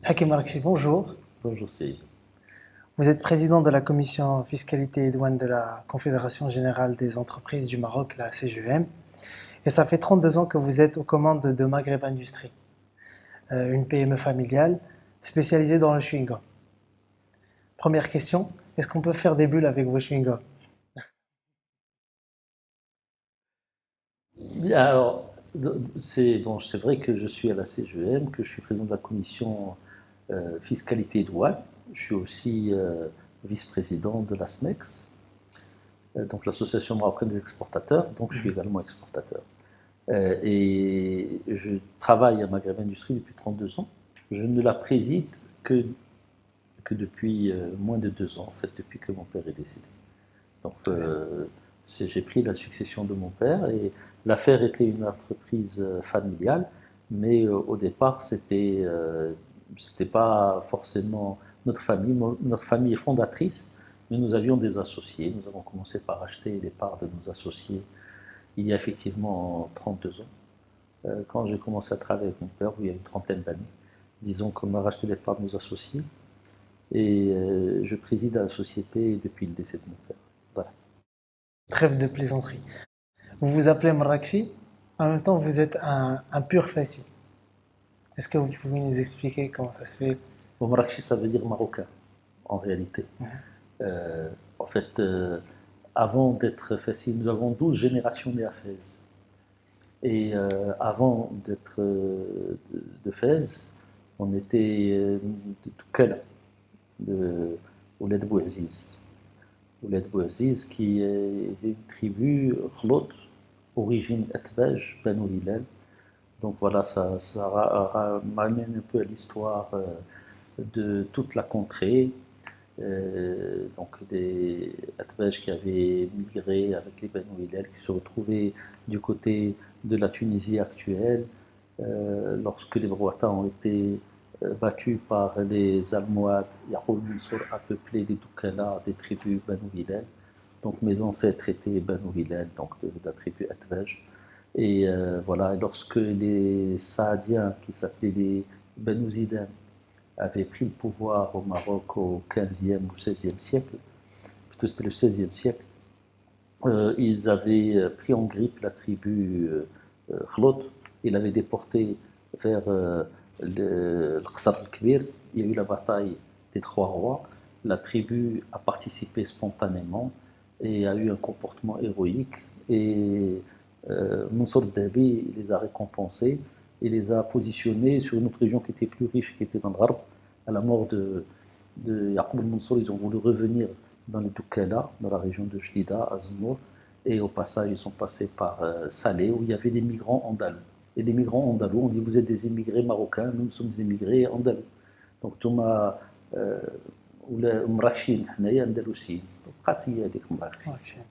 Hakim Arakchi, bonjour. Bonjour Cyril. Vous êtes président de la commission fiscalité et douane de la Confédération générale des entreprises du Maroc, la CGM. Et ça fait 32 ans que vous êtes aux commandes de Maghreb Industrie, une PME familiale spécialisée dans le chewing-gum. Première question, est-ce qu'on peut faire des bulles avec vos chewing-gums? Bien, alors, c'est vrai que je suis à la CGM, que je suis président de la commission fiscalité et douane. Je suis aussi vice-président de la SMEX, donc l'association marocaine des exportateurs, donc je suis également exportateur. Et je travaille à Maghreb Industrie depuis 32 ans. Je ne la préside que depuis moins de 2 ans, en fait, depuis que mon père est décédé. Donc, j'ai pris la succession de mon père et l'affaire était une entreprise familiale, mais au départ, c'était pas forcément notre famille. Notre famille est fondatrice, mais nous avions des associés. Nous avons commencé par acheter les parts de nos associés il y a effectivement 32 ans. Quand j'ai commencé à travailler avec mon père, il y a une trentaine d'années, disons qu'on a racheté les parts de nos associés et je préside à la société depuis le décès de mon père. Voilà. Trêve de plaisanterie. Vous vous appelez Marrakchi, en même temps vous êtes un pur fassi. Est-ce que vous pouvez nous expliquer comment ça se fait? Bon, Marrakchi, ça veut dire marocain, en réalité. Euh, en fait, avant d'être Fessi, nous avons 12 générations nées à Fès. Et avant d'être de Fès, on était de Toukela, de Ouled Bouaziz. Ouled Bouaziz, qui est une tribu Khlot, origine Atbaj, Banu Hilal. Donc voilà, ça ramène un peu à l'histoire de toute la contrée. Donc des Atbaj qui avaient migré avec les Banu Hillel, qui se retrouvaient du côté de la Tunisie actuelle, lorsque les Brouatans ont été battus par les Almohades. Yahoul Mansour a peuplé les Doukala, des tribus Banu Hillel. Donc mes ancêtres étaient Banu Hillel, donc de la tribu Atbaj. Et voilà, lorsque les Saadiens, qui s'appelaient les Banu Zidan, avaient pris le pouvoir au Maroc au XVe ou XVIe siècle, plutôt c'était le XVIe siècle, ils avaient pris en grippe la tribu Khlot, ils l'avaient déportée vers le Qasr al-Kbir. Il y a eu la bataille des Trois Rois. La tribu a participé spontanément et a eu un comportement héroïque. Et Mansour Dabi les a récompensés et les a positionnés sur une autre région qui était plus riche, qui était dans le Gharb. À la mort de Yaqub al-Mansour, ils ont voulu revenir dans les Doukala, dans la région de Jdida, Azmour, et au passage, ils sont passés par Salé, où il y avait des migrants andalous. Et les migrants andalous, on dit vous êtes des immigrés marocains, nous sommes des immigrés andalous. Donc, Thomas, Mrakchine, Hnaïa Andalousie. Donc, Qatiya dik Mrakchine.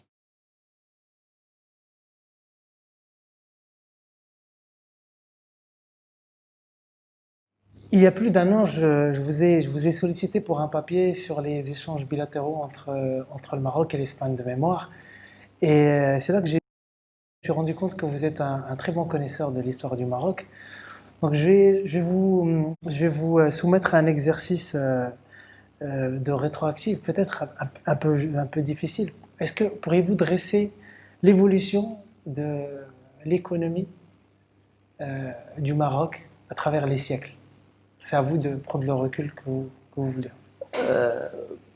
Il y a plus d'un an, je vous ai sollicité pour un papier sur les échanges bilatéraux entre le Maroc et l'Espagne de mémoire. Et c'est là que je me suis rendu compte que vous êtes un très bon connaisseur de l'histoire du Maroc. Donc je vais vous soumettre à un exercice de rétroactive, peut-être un peu difficile. Est-ce que pourriez-vous dresser l'évolution de l'économie du Maroc à travers les siècles? C'est à vous de prendre le recul que vous voulez.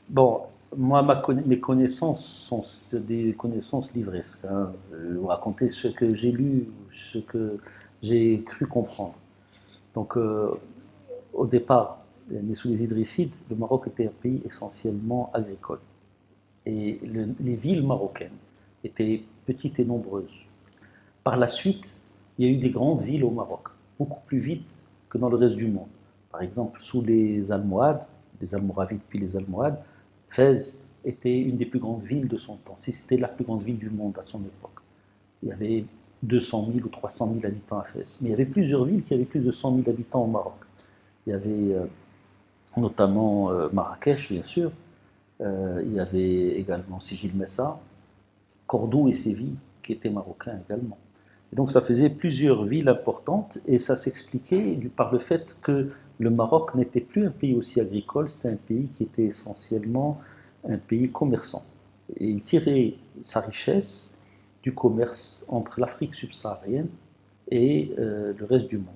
Bon, moi, mes connaissances sont des connaissances livresques. Hein. Je vais vous raconter ce que j'ai lu, ce que j'ai cru comprendre. Donc, au départ, né sous les Idrissides, le Maroc était un pays essentiellement agricole. Et les villes marocaines étaient petites et nombreuses. Par la suite, il y a eu des grandes villes au Maroc, beaucoup plus vite que dans le reste du monde. Par exemple, sous les Almohades, les Almoravides puis les Almohades, Fès était une des plus grandes villes de son temps, si c'était la plus grande ville du monde à son époque. Il y avait 200 000 ou 300 000 habitants à Fès. Mais il y avait plusieurs villes qui avaient plus de 100 000 habitants au Maroc. Il y avait notamment Marrakech, bien sûr. Il y avait également Sijil Messa, Cordoue et Séville, qui étaient marocains également. Et donc ça faisait plusieurs villes importantes et ça s'expliquait par le fait que le Maroc n'était plus un pays aussi agricole, c'était un pays qui était essentiellement un pays commerçant. Et il tirait sa richesse du commerce entre l'Afrique subsaharienne et le reste du monde.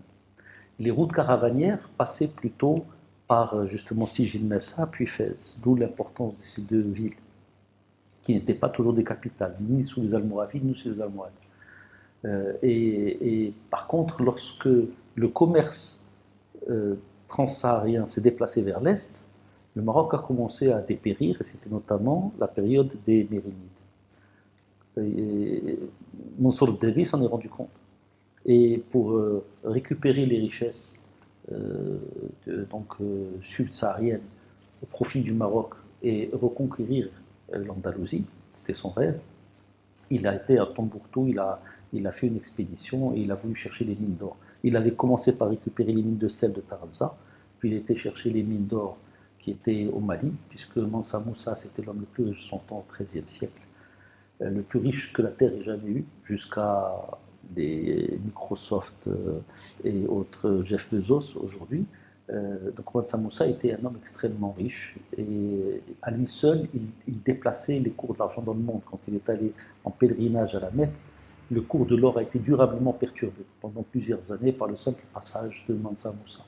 Les routes caravanières passaient plutôt par justement Sijil Messa puis Fès, d'où l'importance de ces deux villes, qui n'étaient pas toujours des capitales, ni sous les Almoravides, ni sous les Almohades. Et par contre, lorsque le commerce transsaharien s'est déplacé vers l'Est, le Maroc a commencé à dépérir, et c'était notamment la période des Mérinides. Mansour Debi s'en est rendu compte. Et pour récupérer les richesses sud-sahariennes au profit du Maroc et reconquérir l'Andalousie, c'était son rêve, il a été à Tombouctou, il a fait une expédition et il a voulu chercher les mines d'or. Il avait commencé par récupérer les mines de sel de Tarazza, puis il était chercher les mines d'or qui étaient au Mali, puisque Mansa Moussa, c'était l'homme le plus riche de son temps au XIIIe siècle, le plus riche que la Terre ait jamais eu, jusqu'à des Microsoft et autres Jeff Bezos aujourd'hui. Donc Mansa Moussa était un homme extrêmement riche et à lui seul, il déplaçait les cours de l'argent dans le monde. Quand il est allé en pèlerinage à la Mecque, le cours de l'or a été durablement perturbé pendant plusieurs années par le simple passage de Mansa Moussa.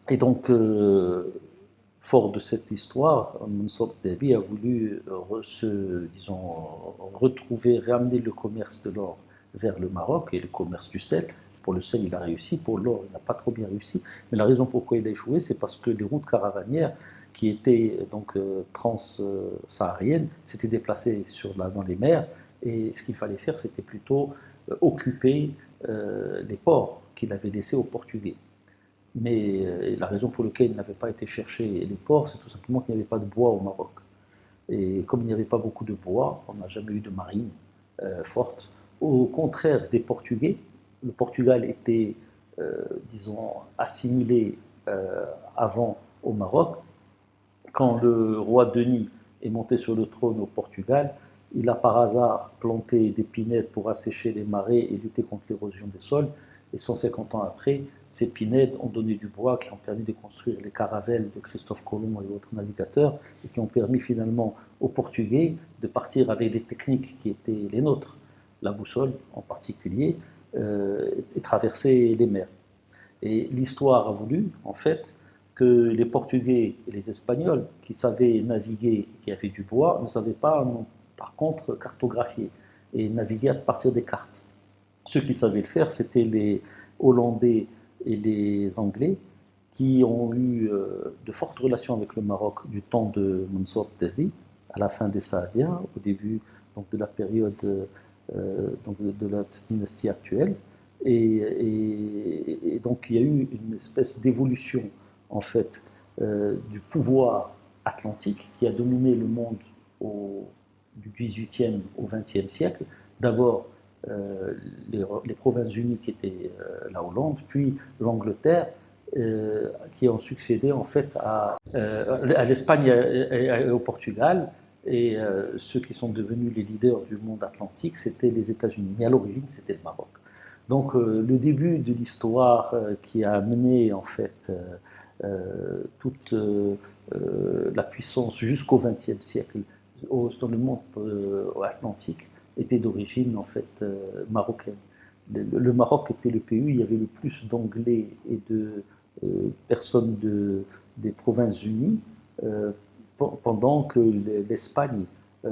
Et donc, fort de cette histoire, Mansour Debi a voulu retrouver, ramener le commerce de l'or vers le Maroc et le commerce du sel. Pour le sel, il a réussi, pour l'or, il n'a pas trop bien réussi. Mais la raison pourquoi il a échoué, c'est parce que les routes caravanières, qui étaient donc trans-sahariennes, s'étaient déplacées dans les mers. Et ce qu'il fallait faire, c'était plutôt occuper les ports qu'il avait laissés aux Portugais. Mais la raison pour laquelle il n'avait pas été chercher les ports, c'est tout simplement qu'il n'y avait pas de bois au Maroc. Et comme il n'y avait pas beaucoup de bois, on n'a jamais eu de marine forte. Au contraire des Portugais, le Portugal était, assimilé avant au Maroc. Quand le roi Denis est monté sur le trône au Portugal, il a par hasard planté des pinèdes pour assécher les marais et lutter contre l'érosion des sols. Et 150 ans après, ces pinèdes ont donné du bois qui ont permis de construire les caravelles de Christophe Colomb et autres navigateurs et qui ont permis finalement aux Portugais de partir avec des techniques qui étaient les nôtres, la boussole en particulier, et traverser les mers. Et l'histoire a voulu, en fait, que les Portugais et les Espagnols, qui savaient naviguer, qui avaient du bois, ne savaient pas, non, par contre, cartographier et naviguer à partir des cartes. Ceux qui savaient le faire, c'était les Hollandais et les Anglais, qui ont eu de fortes relations avec le Maroc du temps de Mansour Debi, à la fin des Saadiens, au début donc, de la période de la dynastie actuelle. Et donc il y a eu une espèce d'évolution en fait du pouvoir atlantique qui a dominé le monde du XVIIIe au XXe siècle. D'abord les Provinces-Unies qui étaient la Hollande, puis l'Angleterre, qui ont succédé en fait à l'Espagne et au Portugal. Et ceux qui sont devenus les leaders du monde atlantique, c'était les États-Unis. Mais à l'origine, c'était le Maroc. Donc le début de l'histoire qui a amené en fait toute la puissance jusqu'au XXe siècle dans le monde atlantique était d'origine en fait marocaine. Le Maroc était le pays où il y avait le plus d'Anglais et de personnes des Provinces-Unies pendant que l'Espagne et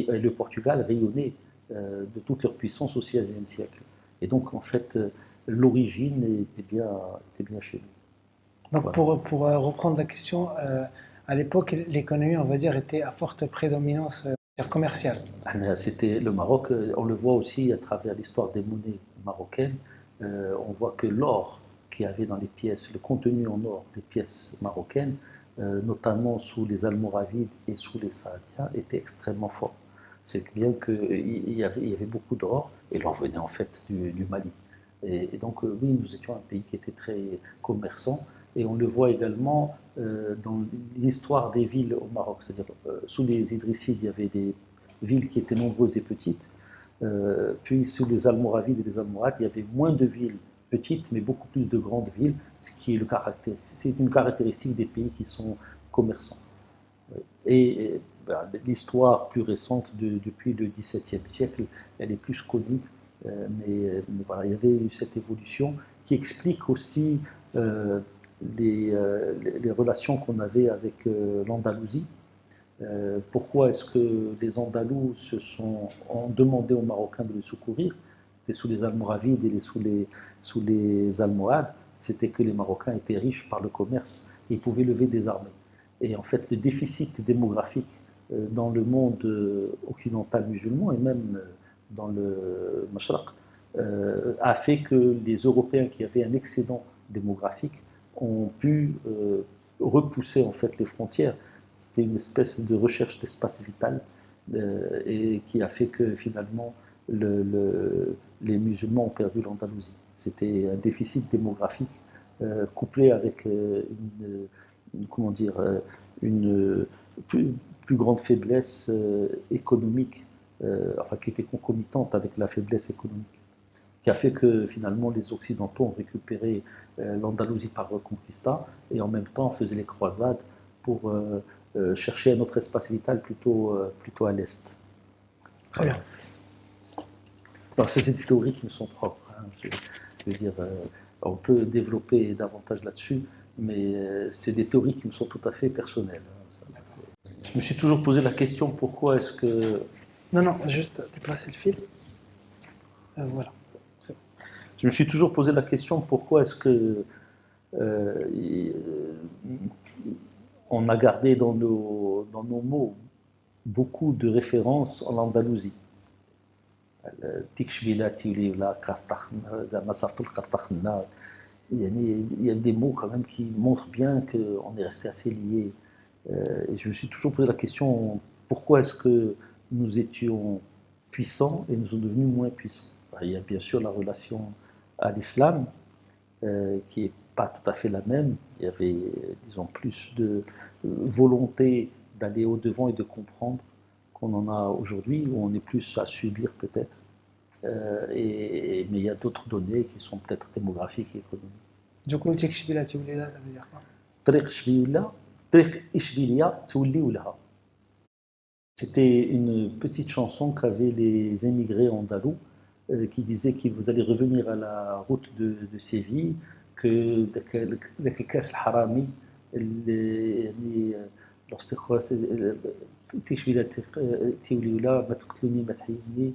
le Portugal rayonnaient de toute leur puissance au XVIe siècle. Et donc, en fait, l'origine était bien chez nous. Donc, voilà. Pour reprendre la question, à l'époque, l'économie, on va dire, était à forte prédominance commerciale. C'était le Maroc, on le voit aussi à travers l'histoire des monnaies marocaines. On voit que l'or qu'il y avait dans les pièces, le contenu en or des pièces marocaines, notamment sous les Almoravides et sous les Saadiens, était extrêmement fort. C'est bien qu'il y avait beaucoup d'or, et l'or venait en fait du Mali. Et donc oui, nous étions un pays qui était très commerçant, et on le voit également dans l'histoire des villes au Maroc. C'est-à-dire sous les Idrissides, il y avait des villes qui étaient nombreuses et petites, puis sous les Almoravides et les Almohades, il y avait moins de villes petites, mais beaucoup plus de grandes villes, ce qui est c'est une caractéristique des pays qui sont commerçants. Et l'histoire plus récente, depuis le XVIIe siècle, elle est plus connue, mais voilà, il y avait eu cette évolution qui explique aussi les relations qu'on avait avec l'Andalousie. Pourquoi est-ce que les Andalous ont demandé aux Marocains de les secourir? C'était sous les Almoravides et sous les Almohades. C'était que les Marocains étaient riches par le commerce et ils pouvaient lever des armées. Et en fait, le déficit démographique dans le monde occidental musulman et même dans le Mashraq a fait que les Européens qui avaient un excédent démographique ont pu repousser en fait les frontières. C'était une espèce de recherche d'espace vital et qui a fait que finalement les musulmans ont perdu l'Andalousie. C'était un déficit démographique couplé avec comment dire, une plus grande faiblesse économique, enfin qui était concomitante avec la faiblesse économique, qui a fait que finalement les Occidentaux ont récupéré l'Andalousie par Reconquista et en même temps faisaient les croisades pour chercher un autre espace vital plutôt à l'est. Très bien. Alors c'est des théories qui me sont propres. Hein. Je veux dire, on peut développer davantage là-dessus, mais c'est des théories qui me sont tout à fait personnelles. Je me suis toujours posé la question pourquoi est-ce que... Non, juste déplacer le fil. Voilà. Je me suis toujours posé la question pourquoi est-ce que on a gardé dans nos mots beaucoup de références en Andalousie. Il y a des mots quand même qui montrent bien qu'on est resté assez liés. Et je me suis toujours posé la question pourquoi est-ce que nous étions puissants et nous sommes devenus moins puissants. Il y a bien sûr la relation à l'islam qui n'est pas tout à fait la même. Il y avait, disons, plus de volonté d'aller au-devant et de comprendre qu'on en a aujourd'hui, où on est plus à subir peut-être. Mais il y a d'autres données qui sont peut-être démographiques et économiques. Du coup, Tchekchbila Tioulila, ça veut dire quoi? طريق إشبيلية تولي ولها. C'était une petite chanson qu'avaient les émigrés andalous qui disaient que vous allez revenir à la route de Séville, que ذاك الكاس الحرامي اللي تيشبيلة تيولي ولا ما تقتلوني ما تحيوني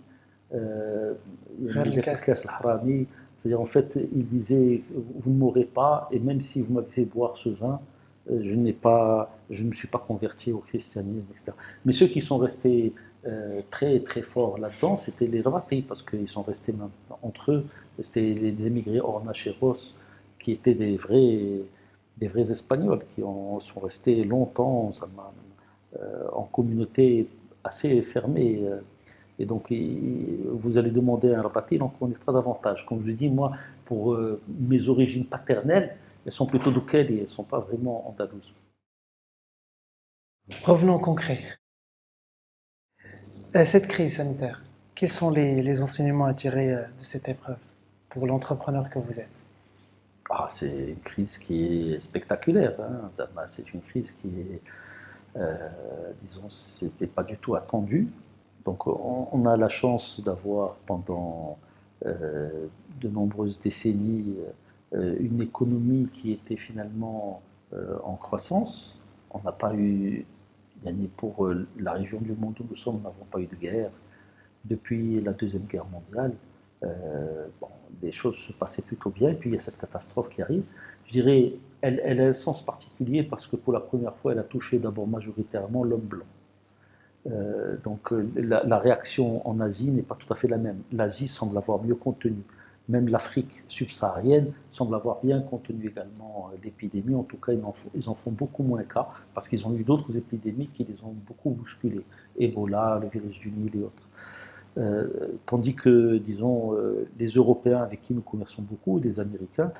ذاك الكاس الحرامي. C'est-à-dire, en fait, il disait, vous ne mourrez pas, et même si vous m'avez fait boire ce vin, je ne me suis pas converti au christianisme, etc. Mais ceux qui sont restés très très forts là-dedans, c'était les Ravati, parce qu'ils sont restés entre eux. C'était les émigrés Hornacheros, qui étaient des vrais Espagnols, qui sont restés longtemps en communauté assez fermée. Et donc, vous allez demander à un Ravati, il en connaîtra davantage. Comme je dis, moi, pour mes origines paternelles, elles sont plutôt d'Oukel et elles ne sont pas vraiment andalouses. Revenons au concret. Cette crise sanitaire, quels sont les enseignements à tirer de cette épreuve pour l'entrepreneur que vous êtes? C'est une crise qui est spectaculaire. Hein. C'est une crise qui est, disons, c'était pas du tout attendu. Donc on a la chance d'avoir pendant de nombreuses décennies une économie qui était finalement en croissance. On n'a pas eu, pour la région du monde où nous sommes, nous n'avons pas eu de guerre. Depuis la Deuxième Guerre mondiale, les choses se passaient plutôt bien, et puis il y a cette catastrophe qui arrive. Je dirais, elle a un sens particulier parce que pour la première fois, elle a touché d'abord majoritairement l'homme blanc. Donc la réaction en Asie n'est pas tout à fait la même. L'Asie semble avoir mieux contenu. Même l'Afrique subsaharienne semble avoir bien contenu également l'épidémie. En tout cas, ils en font beaucoup moins cas parce qu'ils ont eu d'autres épidémies qui les ont beaucoup bousculés. Ebola, le virus du Nil et autres. Tandis que, disons, les Européens avec qui nous commerçons beaucoup, les Américains,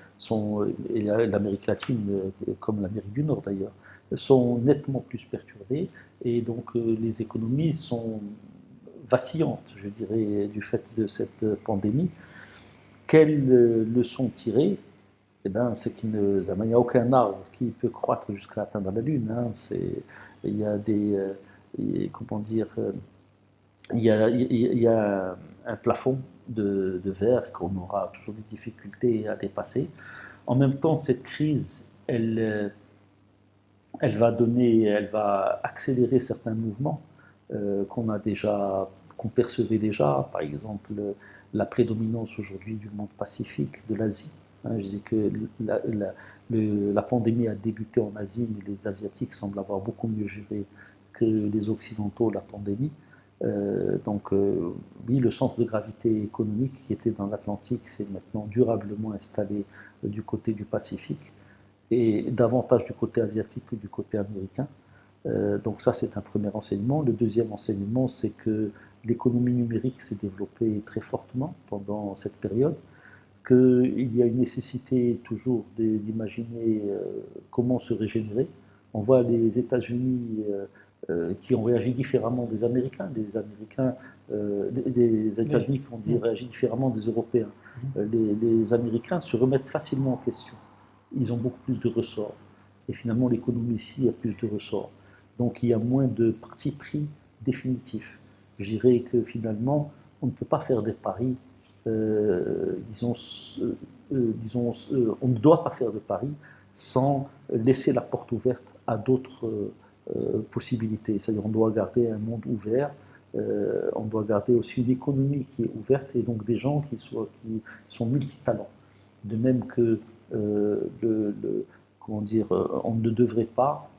et l'Amérique latine, comme l'Amérique du Nord d'ailleurs, sont nettement plus perturbés et donc les économies sont vacillantes, je dirais, du fait de cette pandémie. quelle leçon tirer? Eh ben, c'est qu'il n'y a aucun arbre qui peut croître jusqu'à atteindre la Lune. Hein. Il y a des, comment dire, il y a un plafond de verre qu'on aura toujours des difficultés à dépasser. En même temps, cette crise, elle va accélérer certains mouvements qu'on percevait déjà, par exemple la prédominance aujourd'hui du monde pacifique, de l'Asie. Hein, je disais que la pandémie a débuté en Asie, mais les Asiatiques semblent avoir beaucoup mieux géré que les Occidentaux la pandémie. Oui, le centre de gravité économique qui était dans l'Atlantique s'est maintenant durablement installé du côté du Pacifique et davantage du côté asiatique que du côté américain. Donc ça, c'est un premier enseignement. Le deuxième enseignement, c'est que l'économie numérique s'est développée très fortement pendant cette période, qu'il y a une nécessité toujours d'imaginer comment se régénérer. On voit les États-Unis qui ont réagi différemment des Américains, des États-Unis qui ont réagi différemment des Européens. Les Américains se remettent facilement en question. Ils ont beaucoup plus de ressorts. Et finalement, l'économie ici a plus de ressorts. Donc il y a moins de parti pris définitifs. Je dirais que finalement, on ne peut pas faire des paris, on ne doit pas faire de paris sans laisser la porte ouverte à d'autres possibilités. C'est-à-dire on doit garder un monde ouvert, on doit garder aussi une économie qui est ouverte et donc des gens qui sont multitalents. De même que comment dire, on ne devrait pas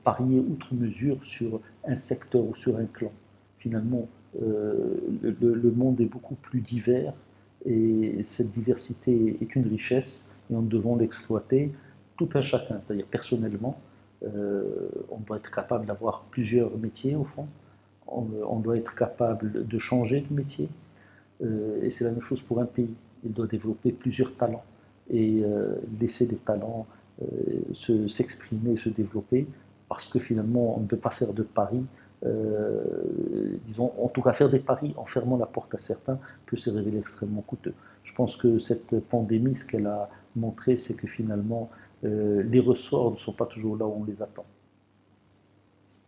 parier outre mesure sur un secteur ou sur un clan. Finalement, le monde est beaucoup plus divers et cette diversité est une richesse et nous devons l'exploiter tout un chacun, c'est-à-dire personnellement. On doit être capable d'avoir plusieurs métiers au fond, on doit être capable de changer de métier et c'est la même chose pour un pays. Il doit développer plusieurs talents et laisser les talents s'exprimer, se développer, parce que finalement on ne peut pas faire de paris, disons, en tout cas faire des paris en fermant la porte à certains peut se révéler extrêmement coûteux. Je pense que cette pandémie, ce qu'elle a montré, c'est que finalement les ressorts ne sont pas toujours là où on les attend.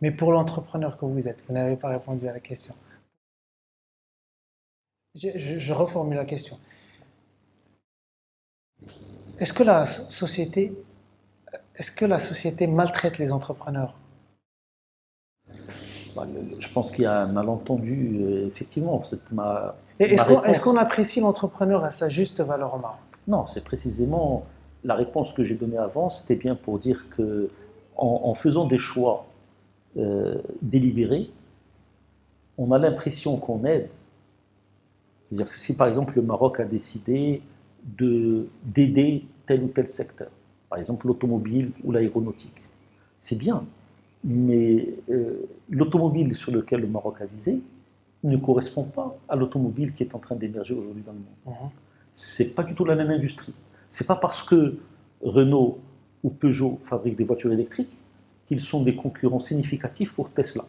Mais pour l'entrepreneur que vous êtes, vous n'avez pas répondu à la question. Je reformule la question. Est-ce que la société maltraite les entrepreneurs? Je pense qu'il y a un malentendu, effectivement. Est-ce qu'on apprécie l'entrepreneur à sa juste valeur au Maroc? Non, c'est précisément la réponse que j'ai donnée avant, c'était bien pour dire que en faisant des choix délibérés, on a l'impression qu'on aide. C'est-à-dire que si par exemple le Maroc a décidé d'aider tel ou tel secteur, par exemple l'automobile ou l'aéronautique, c'est bien, mais l'automobile sur lequel le Maroc a visé ne correspond pas à l'automobile qui est en train d'émerger aujourd'hui dans le monde. C'est pas du tout la même industrie. C'est pas parce que Renault ou Peugeot fabriquent des voitures électriques qu'ils sont des concurrents significatifs pour Tesla.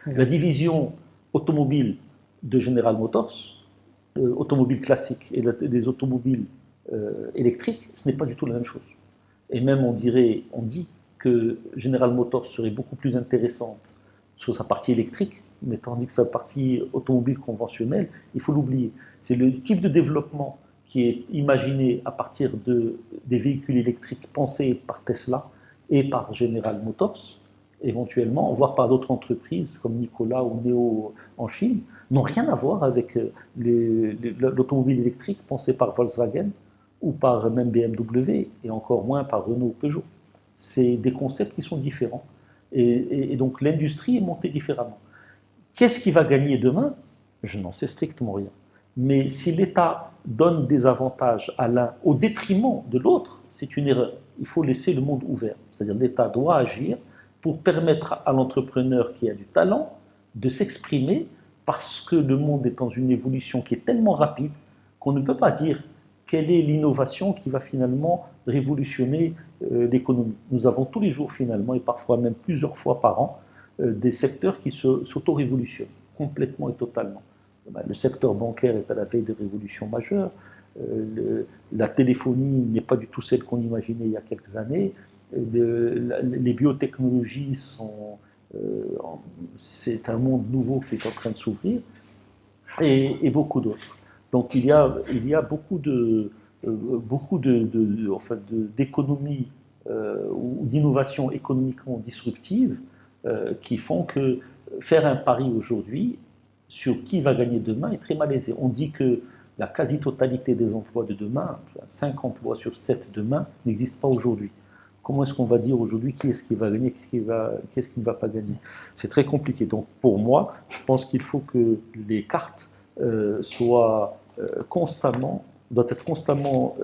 La division automobile de General Motors, automobile classique et les automobiles électriques, ce n'est pas du tout la même chose. Et même on dit que General Motors serait beaucoup plus intéressante sur sa partie électrique, mais tandis que sa partie automobile conventionnelle, il faut l'oublier. C'est le type de développement qui est imaginé à partir des véhicules électriques pensés par Tesla et par General Motors, éventuellement, voire par d'autres entreprises comme Nikola ou Neo en Chine, n'ont rien à voir avec l'automobile électrique pensée par Volkswagen ou par même BMW et encore moins par Renault ou Peugeot. C'est des concepts qui sont différents et donc l'industrie est montée différemment. Qu'est-ce qui va gagner demain? Je n'en sais strictement rien. Mais si l'État donne des avantages à l'un au détriment de l'autre, c'est une erreur. Il faut laisser le monde ouvert. C'est-à-dire l'État doit agir pour permettre à l'entrepreneur qui a du talent de s'exprimer parce que le monde est dans une évolution qui est tellement rapide qu'on ne peut pas dire quelle est l'innovation qui va finalement révolutionner l'économie. Nous avons tous les jours finalement, et parfois même plusieurs fois par an, des secteurs qui s'auto-révolutionnent complètement et totalement. Le secteur bancaire est à la veille de révolutions majeures, la téléphonie n'est pas du tout celle qu'on imaginait il y a quelques années. Les biotechnologies c'est un monde nouveau qui est en train de s'ouvrir, et beaucoup d'autres. Donc il y a d'économies ou d'innovations économiquement disruptives qui font que faire un pari aujourd'hui sur qui va gagner demain est très malaisé. On dit que la quasi-totalité des emplois de demain, 5 emplois sur 7 demain, n'existent pas aujourd'hui. Comment est-ce qu'on va dire aujourd'hui qui est-ce qui va gagner, qui est-ce qui ne va pas gagner? C'est très compliqué. Donc pour moi, je pense qu'il faut que les cartes doivent être constamment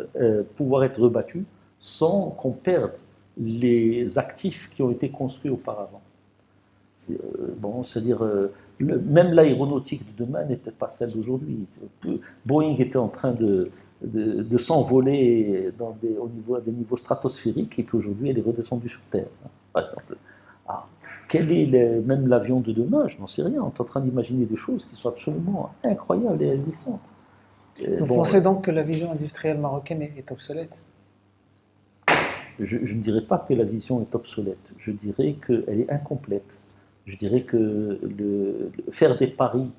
pouvoir être rebattues sans qu'on perde les actifs qui ont été construits auparavant. Bon, c'est-à-dire, même l'aéronautique de demain n'est peut-être pas celle d'aujourd'hui. Boeing était en train de s'envoler au niveau, à des niveaux stratosphériques, et puis aujourd'hui, elle est redescendue sur Terre, par exemple. Ah, quel est même l'avion de demain? Je n'en sais rien. On est en train d'imaginer des choses qui sont absolument incroyables et ahurissantes. Vous pensez donc que la vision industrielle marocaine est obsolète? Je ne dirais pas que la vision est obsolète. Je dirais qu'elle est incomplète. Je dirais que faire des paris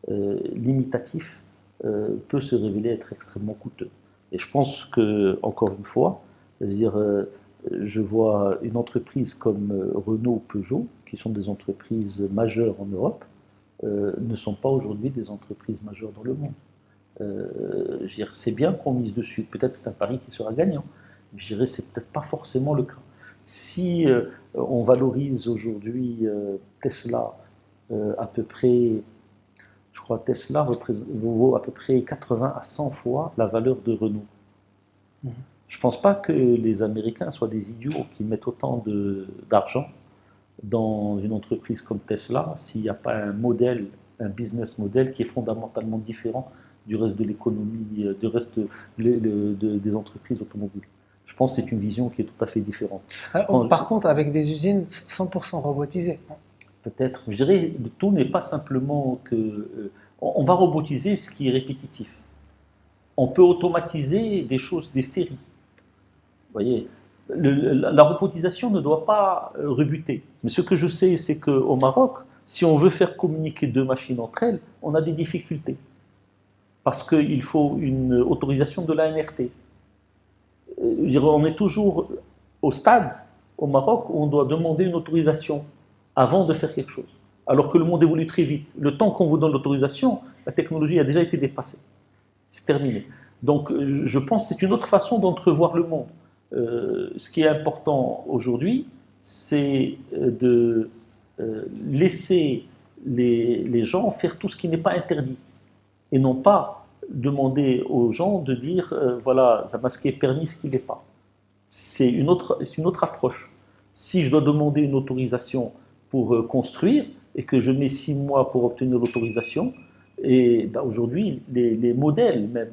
limitatifs peut se révéler être extrêmement coûteux. Et je pense que, encore une fois, je vois une entreprise comme Renault ou Peugeot, qui sont des entreprises majeures en Europe, ne sont pas aujourd'hui des entreprises majeures dans le monde. C'est bien qu'on mise dessus. Peut-être c'est un pari qui sera gagnant. Je dirais que ce n'est peut-être pas forcément le cas. Si on valorise aujourd'hui Tesla à peu près, je crois Tesla vaut à peu près 80 à 100 fois la valeur de Renault. Je ne pense pas que les Américains soient des idiots qui mettent autant d'argent dans une entreprise comme Tesla s'il n'y a pas un business model qui est fondamentalement différent du reste de l'économie, du reste des entreprises automobiles. Je pense que c'est une vision qui est tout à fait différente. Par contre, avec des usines 100% robotisées. Peut-être. Je dirais que tout n'est pas simplement que... on va robotiser ce qui est répétitif. On peut automatiser des choses, des séries. Vous voyez, la robotisation ne doit pas rebuter. Mais ce que je sais, c'est qu'au Maroc, si on veut faire communiquer deux machines entre elles, on a des difficultés. Parce qu'il faut une autorisation de l'ANRT. On est toujours au stade, au Maroc, où on doit demander une autorisation avant de faire quelque chose. Alors que le monde évolue très vite. Le temps qu'on vous donne l'autorisation, la technologie a déjà été dépassée. C'est terminé. Donc je pense que c'est une autre façon d'entrevoir le monde. Ce qui est important aujourd'hui, c'est de laisser les gens faire tout ce qui n'est pas interdit. Et non pas demander aux gens de dire voilà, ce qui est permis, ce qui n'est pas. C'est une autre approche. Si je dois demander une autorisation pour construire et que je mets 6 mois pour obtenir l'autorisation, et aujourd'hui, les modèles même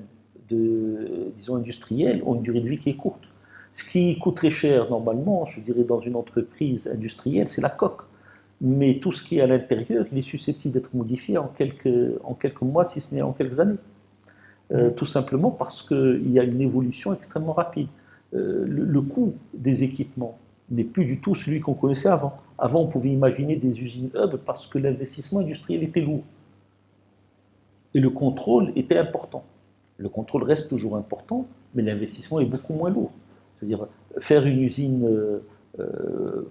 disons industriels ont une durée de vie qui est courte. Ce qui coûte très cher normalement, je dirais dans une entreprise industrielle, c'est la coque. Mais tout ce qui est à l'intérieur, il est susceptible d'être modifié en quelques mois, si ce n'est en quelques années. Tout simplement parce qu'il y a une évolution extrêmement rapide. Le coût des équipements n'est plus du tout celui qu'on connaissait avant. Avant, on pouvait imaginer des usines hub parce que l'investissement industriel était lourd. Et le contrôle était important. Le contrôle reste toujours important, mais l'investissement est beaucoup moins lourd. C'est-à-dire, faire une usine,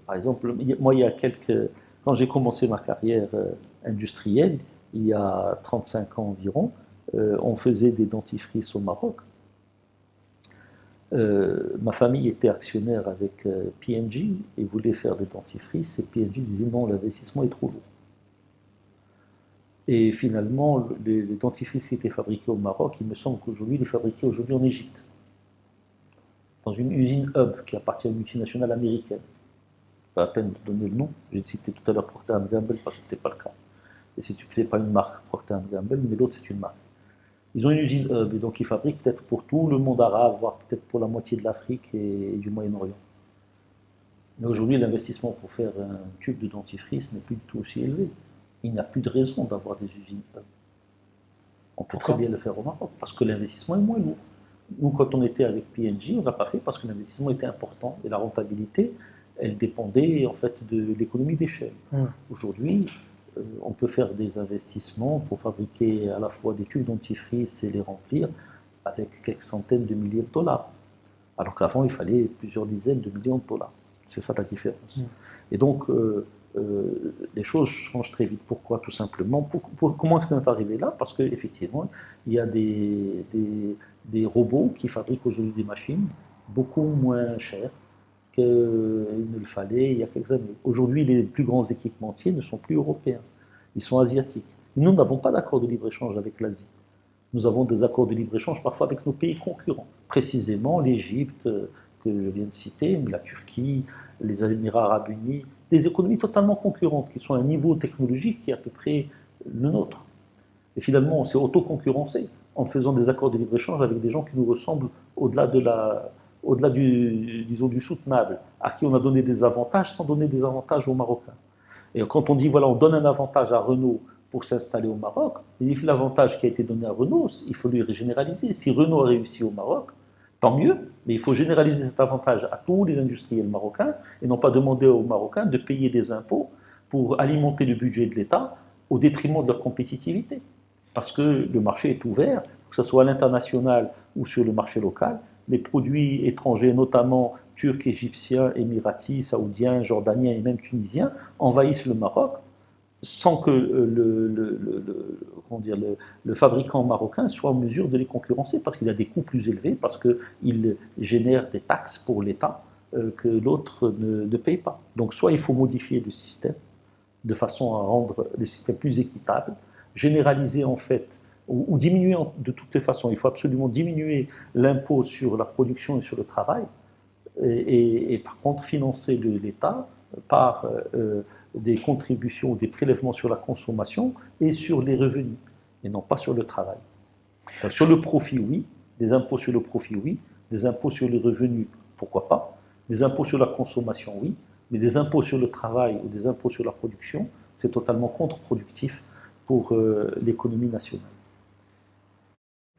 par exemple, moi, quand j'ai commencé ma carrière industrielle, il y a 35 ans environ, on faisait des dentifrices au Maroc. Ma famille était actionnaire avec P&G et voulait faire des dentifrices, et P&G disait non, l'investissement est trop lourd. Et finalement, les dentifrices qui étaient fabriqués au Maroc, il me semble qu'aujourd'hui, ils sont fabriqués aujourd'hui en Égypte, dans une usine hub qui appartient à une multinationale américaine. Pas la peine de donner le nom, j'ai cité tout à l'heure Procter & Gamble parce que ce n'était pas le cas. Et ce n'est pas une marque Procter & Gamble, mais l'autre c'est une marque. Ils ont une usine hub, et donc ils fabriquent peut-être pour tout le monde arabe, voire peut-être pour la moitié de l'Afrique et du Moyen-Orient. Mais aujourd'hui, l'investissement pour faire un tube de dentifrice n'est plus du tout aussi élevé. Il n'y a plus de raison d'avoir des usines hub. On peut très bien le faire au Maroc, parce que l'investissement est moins lourd. Nous, quand on était avec P&G, on n'a pas fait parce que l'investissement était important et la rentabilité, elle dépendait en fait de l'économie d'échelle. Aujourd'hui, on peut faire des investissements pour fabriquer à la fois des tubes dentifrice et les remplir avec quelques centaines de milliers de dollars. Alors qu'avant, il fallait plusieurs dizaines de millions de dollars. C'est ça la différence. Et donc, les choses changent très vite. Pourquoi? Tout simplement. Comment est-ce qu'on est arrivé là? Parce qu'effectivement, il y a des robots qui fabriquent aujourd'hui des machines beaucoup moins chères qu'il ne le fallait il y a quelques années. Aujourd'hui, les plus grands équipementiers ne sont plus européens, ils sont asiatiques. Nous n'avons pas d'accord de libre-échange avec l'Asie. Nous avons des accords de libre-échange parfois avec nos pays concurrents, précisément l'Égypte, que je viens de citer, mais la Turquie, les Émirats arabes unis, des économies totalement concurrentes qui sont à un niveau technologique qui est à peu près le nôtre. Et finalement, on s'est auto-concurrencé en faisant des accords de libre-échange avec des gens qui nous ressemblent au-delà du soutenable, à qui on a donné des avantages sans donner des avantages aux Marocains. Et quand on dit, voilà, on donne un avantage à Renault pour s'installer au Maroc, l'avantage qui a été donné à Renault, il faut le généraliser. Si Renault a réussi au Maroc, tant mieux, mais il faut généraliser cet avantage à tous les industriels marocains et non pas demander aux Marocains de payer des impôts pour alimenter le budget de l'État au détriment de leur compétitivité. Parce que le marché est ouvert, que ce soit à l'international ou sur le marché local, les produits étrangers, notamment turcs, égyptiens, émiratis, saoudiens, jordaniens et même tunisiens, envahissent le Maroc sans que le fabricant marocain soit en mesure de les concurrencer, parce qu'il a des coûts plus élevés, parce qu'il génère des taxes pour l'État que l'autre ne paye pas. Donc soit il faut modifier le système de façon à rendre le système plus équitable, généraliser en fait, ou diminuer de toutes les façons, il faut absolument diminuer l'impôt sur la production et sur le travail, et par contre financer l'État par des contributions ou des prélèvements sur la consommation et sur les revenus, et non pas sur le travail. Sur le profit, oui, des impôts sur le profit, oui, des impôts sur les revenus, pourquoi pas, des impôts sur la consommation, oui, mais des impôts sur le travail ou des impôts sur la production, c'est totalement contre-productif pour l'économie nationale.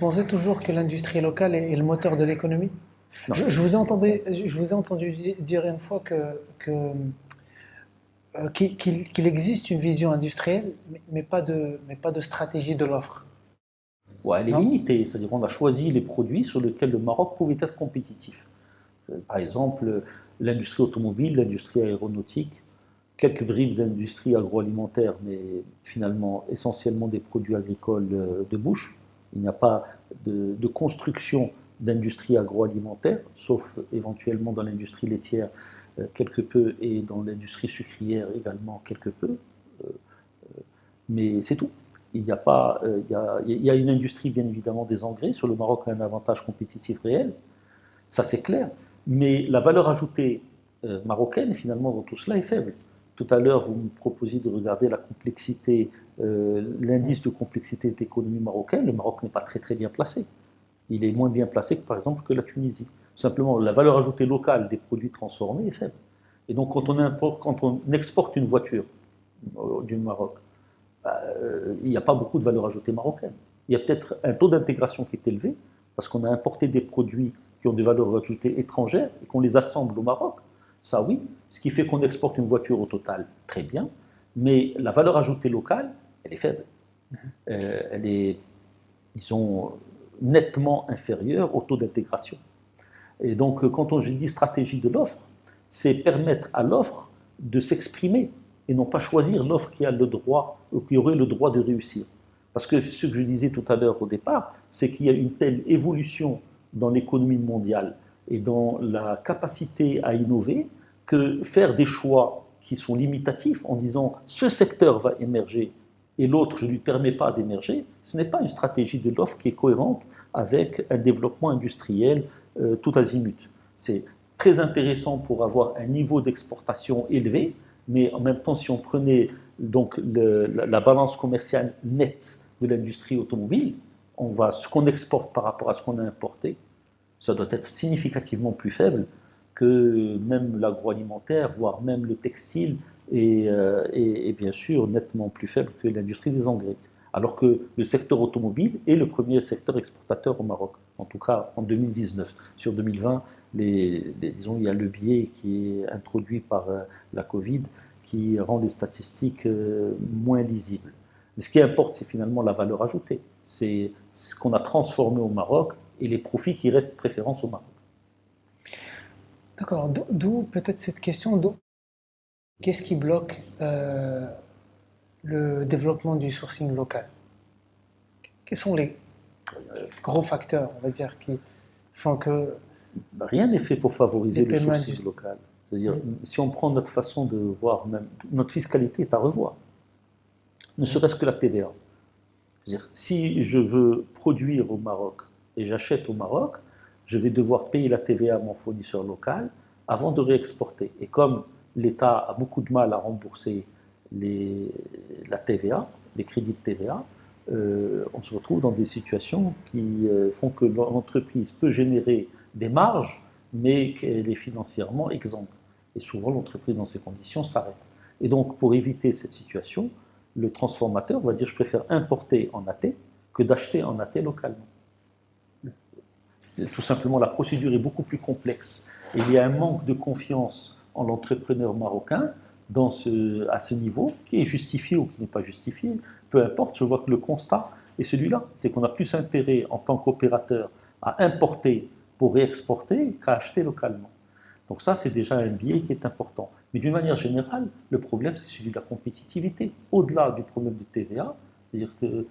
Vous pensez toujours que l'industrie locale est le moteur de l'économie? Je vous ai entendu dire une fois qu'il existe une vision industrielle, mais pas de stratégie de l'offre. Ouais, elle est Non? limitée, c'est-à-dire qu'on a choisi les produits sur lesquels le Maroc pouvait être compétitif. Par exemple, l'industrie automobile, l'industrie aéronautique, quelques bribes d'industrie agroalimentaire, mais finalement essentiellement des produits agricoles de bouche. Il n'y a pas de construction d'industrie agroalimentaire, sauf éventuellement dans l'industrie laitière quelque peu et dans l'industrie sucrière également quelque peu. Mais c'est tout. Il n'y a pas, il y a une industrie bien évidemment des engrais. Sur le Maroc a un avantage compétitif réel, ça c'est clair. Mais la valeur ajoutée marocaine finalement dans tout cela est faible. Tout à l'heure, vous me proposiez de regarder la complexité, l'indice de complexité de l'économie marocaine. Le Maroc n'est pas très très bien placé. Il est moins bien placé que par exemple que la Tunisie. Simplement, la valeur ajoutée locale des produits transformés est faible. Et donc quand on exporte une voiture du Maroc, il n'y a pas beaucoup de valeur ajoutée marocaine. Il y a peut-être un taux d'intégration qui est élevé, parce qu'on a importé des produits qui ont des valeurs ajoutées étrangères et qu'on les assemble au Maroc. Ça oui, ce qui fait qu'on exporte une voiture au total, très bien, mais la valeur ajoutée locale, elle est faible. Elle est, disons, nettement inférieure au taux d'intégration. Et donc, quand je dis stratégie de l'offre, c'est permettre à l'offre de s'exprimer et non pas choisir l'offre qui a le droit ou qui aurait le droit de réussir. Parce que ce que je disais tout à l'heure au départ, c'est qu'il y a une telle évolution dans l'économie mondiale et dans la capacité à innover que faire des choix qui sont limitatifs en disant ce secteur va émerger et l'autre je ne lui permets pas d'émerger, ce n'est pas une stratégie de l'offre qui est cohérente avec un développement industriel tout azimut. C'est très intéressant pour avoir un niveau d'exportation élevé, mais en même temps, si on prenait donc la balance commerciale nette de l'industrie automobile, ce qu'on exporte par rapport à ce qu'on a importé, ça doit être significativement plus faible que même l'agroalimentaire, voire même le textile, et bien sûr nettement plus faible que l'industrie des engrais. Alors que le secteur automobile est le premier secteur exportateur au Maroc. en tout cas en 2019. Sur 2020, disons, il y a le biais qui est introduit par la Covid qui rend les statistiques moins lisibles. Mais ce qui importe, c'est finalement la valeur ajoutée. C'est ce qu'on a transformé au Maroc et les profits qui restent préférence au Maroc. D'accord, d'où peut-être cette question, qu'est-ce qui bloque le développement du sourcing local? Quels sont les gros facteurs, on va dire, qui font que Rien n'est fait pour favoriser les le paiements sourcing local. C'est-à-dire, si on prend notre façon de voir, même notre fiscalité est à revoir, ne serait-ce que la TVA. C'est-à-dire, si je veux produire au Maroc et j'achète au Maroc, je vais devoir payer la TVA à mon fournisseur local avant de réexporter. Et comme l'État a beaucoup de mal à rembourser la TVA, les crédits de TVA, on se retrouve dans des situations qui font que l'entreprise peut générer des marges, mais qu'elle est financièrement exempte. Et souvent, l'entreprise, dans ces conditions, s'arrête. Et donc, pour éviter cette situation, le transformateur va dire je préfère importer en AT que d'acheter en AT localement. Tout simplement, la procédure est beaucoup plus complexe. Et il y a un manque de confiance en l'entrepreneur marocain à ce niveau, qui est justifié ou qui n'est pas justifié. Peu importe, je vois que le constat est celui-là. C'est qu'on a plus intérêt en tant qu'opérateur à importer pour réexporter qu'à acheter localement. Donc ça, c'est déjà un biais qui est important. Mais d'une manière générale, le problème, c'est celui de la compétitivité. Au-delà du problème de TVA, c'est-à-dire que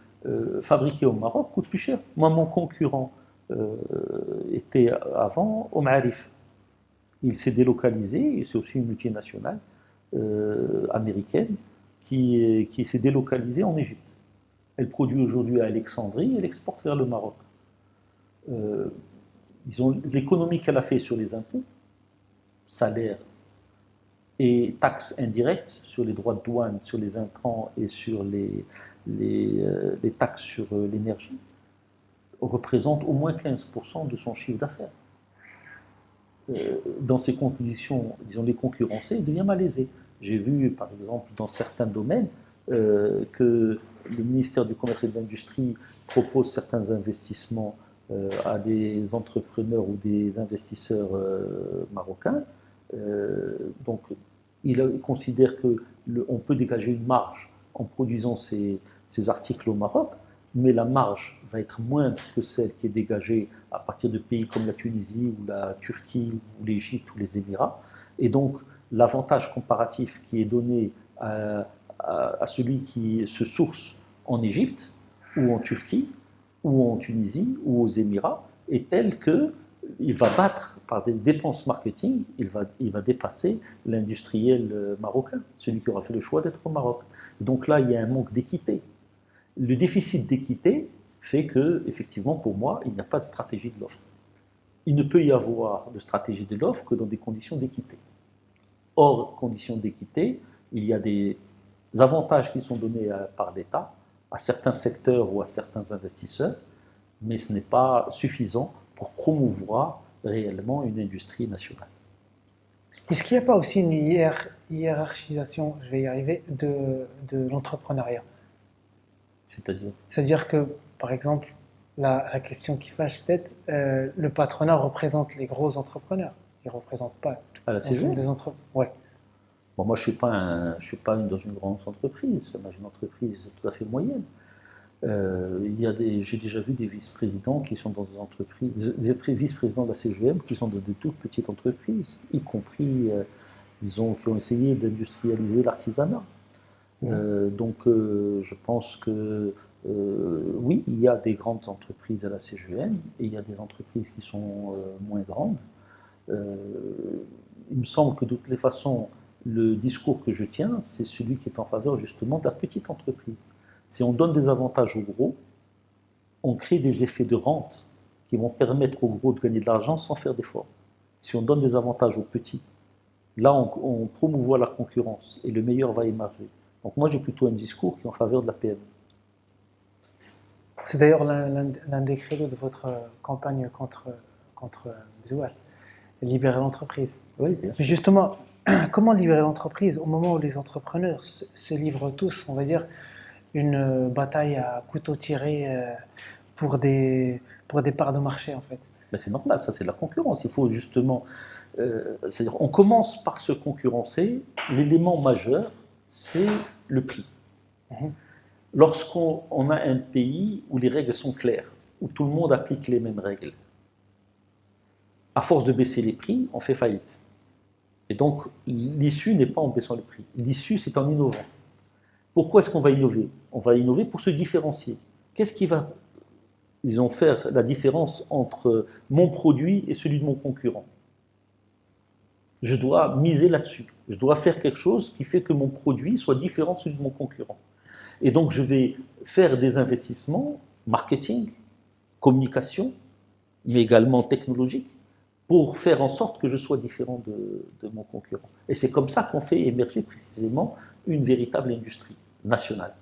fabriquer au Maroc coûte plus cher. Moi, mon concurrent était avant au Ma'arif. Il s'est délocalisé, et c'est aussi une multinationale américaine qui s'est délocalisée en Égypte. Elle produit aujourd'hui à Alexandrie et elle exporte vers le Maroc. Disons, l'économie qu'elle a fait sur les impôts, salaires et taxes indirectes sur les droits de douane, sur les intrants et sur les taxes sur l'énergie, représente au moins 15% de son chiffre d'affaires. Dans ces conditions, disons, les concurrencer, il devient malaisé. J'ai vu, par exemple, dans certains domaines, que le ministère du Commerce et de l'Industrie propose certains investissements à des entrepreneurs ou des investisseurs marocains. Donc, il considère qu'on peut dégager une marge en produisant ces articles au Maroc, mais la marge va être moindre que celle qui est dégagée à partir de pays comme la Tunisie ou la Turquie ou l'Égypte ou les Émirats. Et donc, l'avantage comparatif qui est donné à celui qui se source en Égypte ou en Turquie ou en Tunisie ou aux Émirats est tel qu'il va battre par des dépenses marketing, il va dépasser l'industriel marocain, celui qui aura fait le choix d'être au Maroc. Donc là, il y a un manque d'équité. Le déficit d'équité fait que, effectivement, pour moi, il n'y a pas de stratégie de l'offre. Il ne peut y avoir de stratégie de l'offre que dans des conditions d'équité. Hors conditions d'équité, il y a des avantages qui sont donnés par l'État à certains secteurs ou à certains investisseurs, mais ce n'est pas suffisant pour promouvoir réellement une industrie nationale. Est-ce qu'il n'y a pas aussi une hiérarchisation, je vais y arriver, de l'entrepreneuriat? C'est-à-dire, C'est-à-dire que, par exemple, la question qui fâche peut-être, le patronat représente les gros entrepreneurs. Il ne représente pas à la l'ensemble CGM, des entrepreneurs. Ouais. bon, moi je ne suis pas dans une grande entreprise, moi j'ai une entreprise tout à fait moyenne. J'ai déjà vu des vice-présidents qui sont dans des entreprises, des vice-présidents de la CGM qui sont dans de toutes petites entreprises, y compris, disons, qui ont essayé d'industrialiser l'artisanat. Donc je pense que oui, il y a des grandes entreprises à la CGM et il y a des entreprises qui sont moins grandes. Il me semble que de toutes les façons, le discours que je tiens, c'est celui qui est en faveur justement de la petite entreprise. Si on donne des avantages aux gros, on crée des effets de rente qui vont permettre aux gros de gagner de l'argent sans faire d'efforts. Si on donne des avantages aux petits, là on promouvoit la concurrence et le meilleur va émerger. Donc moi j'ai plutôt un discours qui est en faveur de la PME. C'est d'ailleurs l'un des credos de votre campagne contre Zoual, libérer l'entreprise. Oui, bien sûr. Mais justement, comment libérer l'entreprise au moment où les entrepreneurs se livrent tous, on va dire, une bataille à couteau tiré pour des parts de marché en fait. Mais c'est normal, ça c'est de la concurrence. Il faut justement, c'est-à-dire, on commence par se concurrencer. L'élément majeur, c'est le prix. Mhm. Lorsqu'on a un pays où les règles sont claires, où tout le monde applique les mêmes règles, à force de baisser les prix, on fait faillite. Et donc, l'issue n'est pas en baissant les prix. L'issue, c'est en innovant. Pourquoi est-ce qu'on va innover? On va innover pour se différencier. Qu'est-ce qui va, disons, faire la différence entre mon produit et celui de mon concurrent? Je dois miser là-dessus. Je dois faire quelque chose qui fait que mon produit soit différent de celui de mon concurrent. Et donc, je vais faire des investissements marketing, communication, mais également technologique, pour faire en sorte que je sois différent de mon concurrent. Et c'est comme ça qu'on fait émerger précisément une véritable industrie nationale.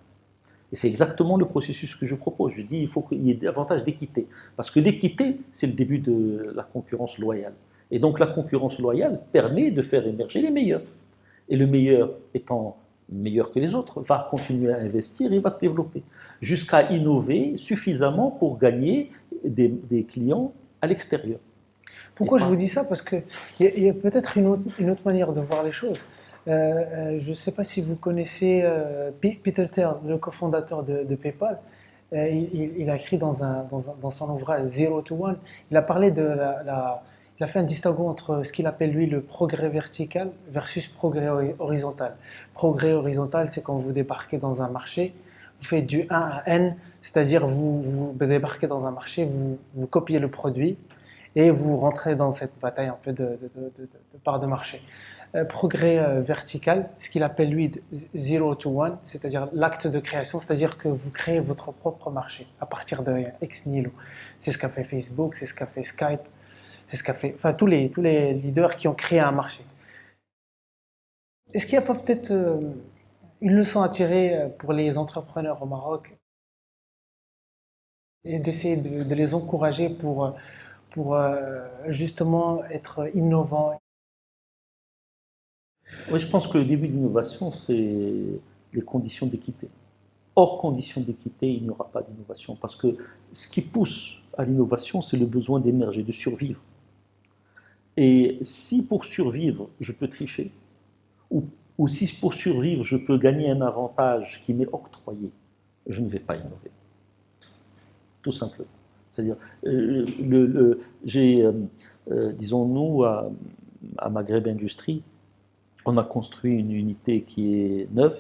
Et c'est exactement le processus que je propose. Je dis il faut qu'il y ait davantage d'équité. Parce que l'équité, c'est le début de la concurrence loyale. Et donc la concurrence loyale permet de faire émerger les meilleurs. Et le meilleur étant meilleur que les autres, va continuer à investir et va se développer. Jusqu'à innover suffisamment pour gagner des clients à l'extérieur. Pourquoi je vous dis ça? Parce qu'il y a peut-être une autre manière de voir les choses. Je ne sais pas si vous connaissez Peter Thiel, le cofondateur de PayPal. Il a écrit dans son ouvrage Zero to One, il a parlé de il a fait un distinguo entre ce qu'il appelle lui le progrès vertical versus progrès horizontal. Progrès horizontal, c'est quand vous débarquez dans un marché, vous faites du 1 à N, c'est-à-dire vous débarquez dans un marché, vous copiez le produit et vous rentrez dans cette bataille un peu de part de marché. Progrès vertical, ce qu'il appelle lui zero to one, c'est-à-dire l'acte de création, c'est-à-dire que vous créez votre propre marché à partir de ex nihilo. C'est ce qu'a fait Facebook, c'est ce qu'a fait Skype, c'est ce qu'a fait, enfin tous les leaders qui ont créé un marché. Est-ce qu'il n'y a pas peut-être une leçon à tirer pour les entrepreneurs au Maroc et d'essayer de les encourager pour justement être innovants? Oui, je pense que le début de l'innovation, c'est les conditions d'équité. Hors conditions d'équité, il n'y aura pas d'innovation. Parce que ce qui pousse à l'innovation, c'est le besoin d'émerger, de survivre. Et si pour survivre, je peux tricher, ou si pour survivre, je peux gagner un avantage qui m'est octroyé, je ne vais pas innover. Tout simplement. C'est-à-dire, disons, nous, à Maghreb Industrie, on a construit une unité qui est neuve.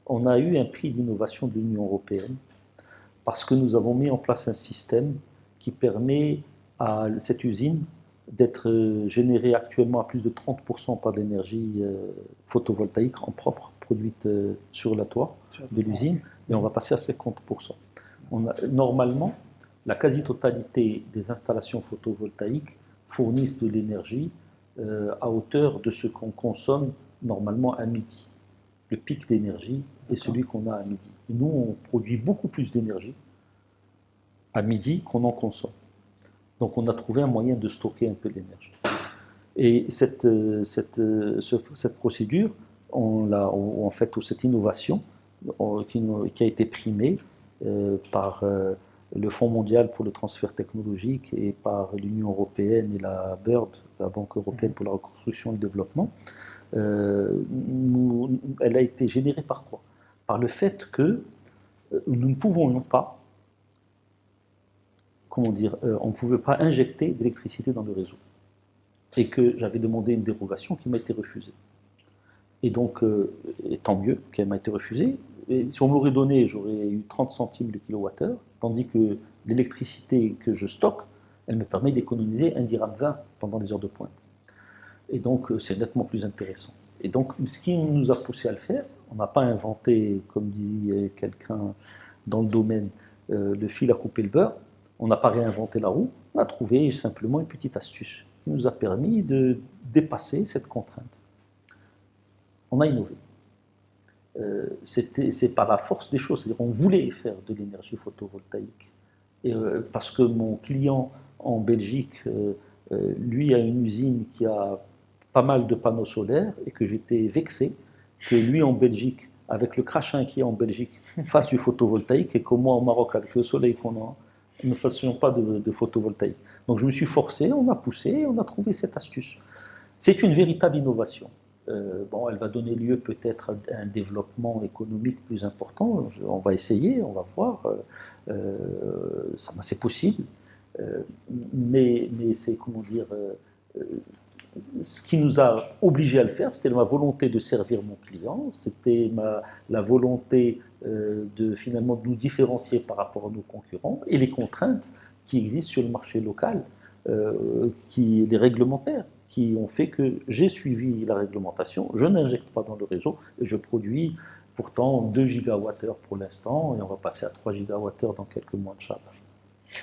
On a eu un prix d'innovation de l'Union européenne parce que nous avons mis en place un système qui permet à cette usine d'être générée actuellement à plus de 30% par de l'énergie photovoltaïque en propre, produite sur la toit de l'usine, et on va passer à 50%. Normalement, la quasi-totalité des installations photovoltaïques fournissent de l'énergie à hauteur de ce qu'on consomme normalement à midi. Le pic d'énergie est celui qu'on a à midi. Et nous, on produit beaucoup plus d'énergie à midi qu'on en consomme. Donc on a trouvé un moyen de stocker un peu d'énergie. Et cette procédure, en fait, cette innovation qui a été primée par le Fonds mondial pour le transfert technologique et par l'Union européenne et la BERD, la Banque européenne pour la reconstruction et le développement, elle a été générée par quoi? Par le fait que nous ne pouvons pas, comment dire, on ne pouvait pas injecter d'électricité dans le réseau. Et que j'avais demandé une dérogation qui m'a été refusée. Et donc, et tant mieux qu'elle m'a été refusée. Et si on me l'aurait donnée, j'aurais eu 30 centimes le kilowattheure, tandis que l'électricité que je stocke, elle me permet d'économiser 1,20 dirham pendant les heures de pointe. Et donc, c'est nettement plus intéressant. Et donc, ce qui nous a poussé à le faire, on n'a pas inventé, comme dit quelqu'un dans le domaine, le fil à couper le beurre, on n'a pas réinventé la roue, on a trouvé simplement une petite astuce qui nous a permis de dépasser cette contrainte. On a innové. C'est par la force des choses, c'est-à-dire on voulait faire de l'énergie photovoltaïque. Et, parce que mon client en Belgique, lui a une usine qui a pas mal de panneaux solaires et que j'étais vexé que lui en Belgique, avec le crachin qui est en Belgique, fasse du photovoltaïque et que moi au Maroc, avec le soleil qu'on a, ne fassions pas de photovoltaïque. Donc je me suis forcé, on a poussé, on a trouvé cette astuce. C'est une véritable innovation. Bon, elle va donner lieu peut-être à un développement économique plus important. On va essayer, on va voir. C'est possible. Mais c'est, comment dire, ce qui nous a obligés à le faire, c'était ma volonté de servir mon client, c'était la volonté finalement de nous différencier par rapport à nos concurrents et les contraintes qui existent sur le marché local, les réglementaires, qui ont fait que j'ai suivi la réglementation, je n'injecte pas dans le réseau et je produis pourtant 2 gigawattheures pour l'instant et on va passer à 3 gigawattheures dans quelques mois, Inch'Allah.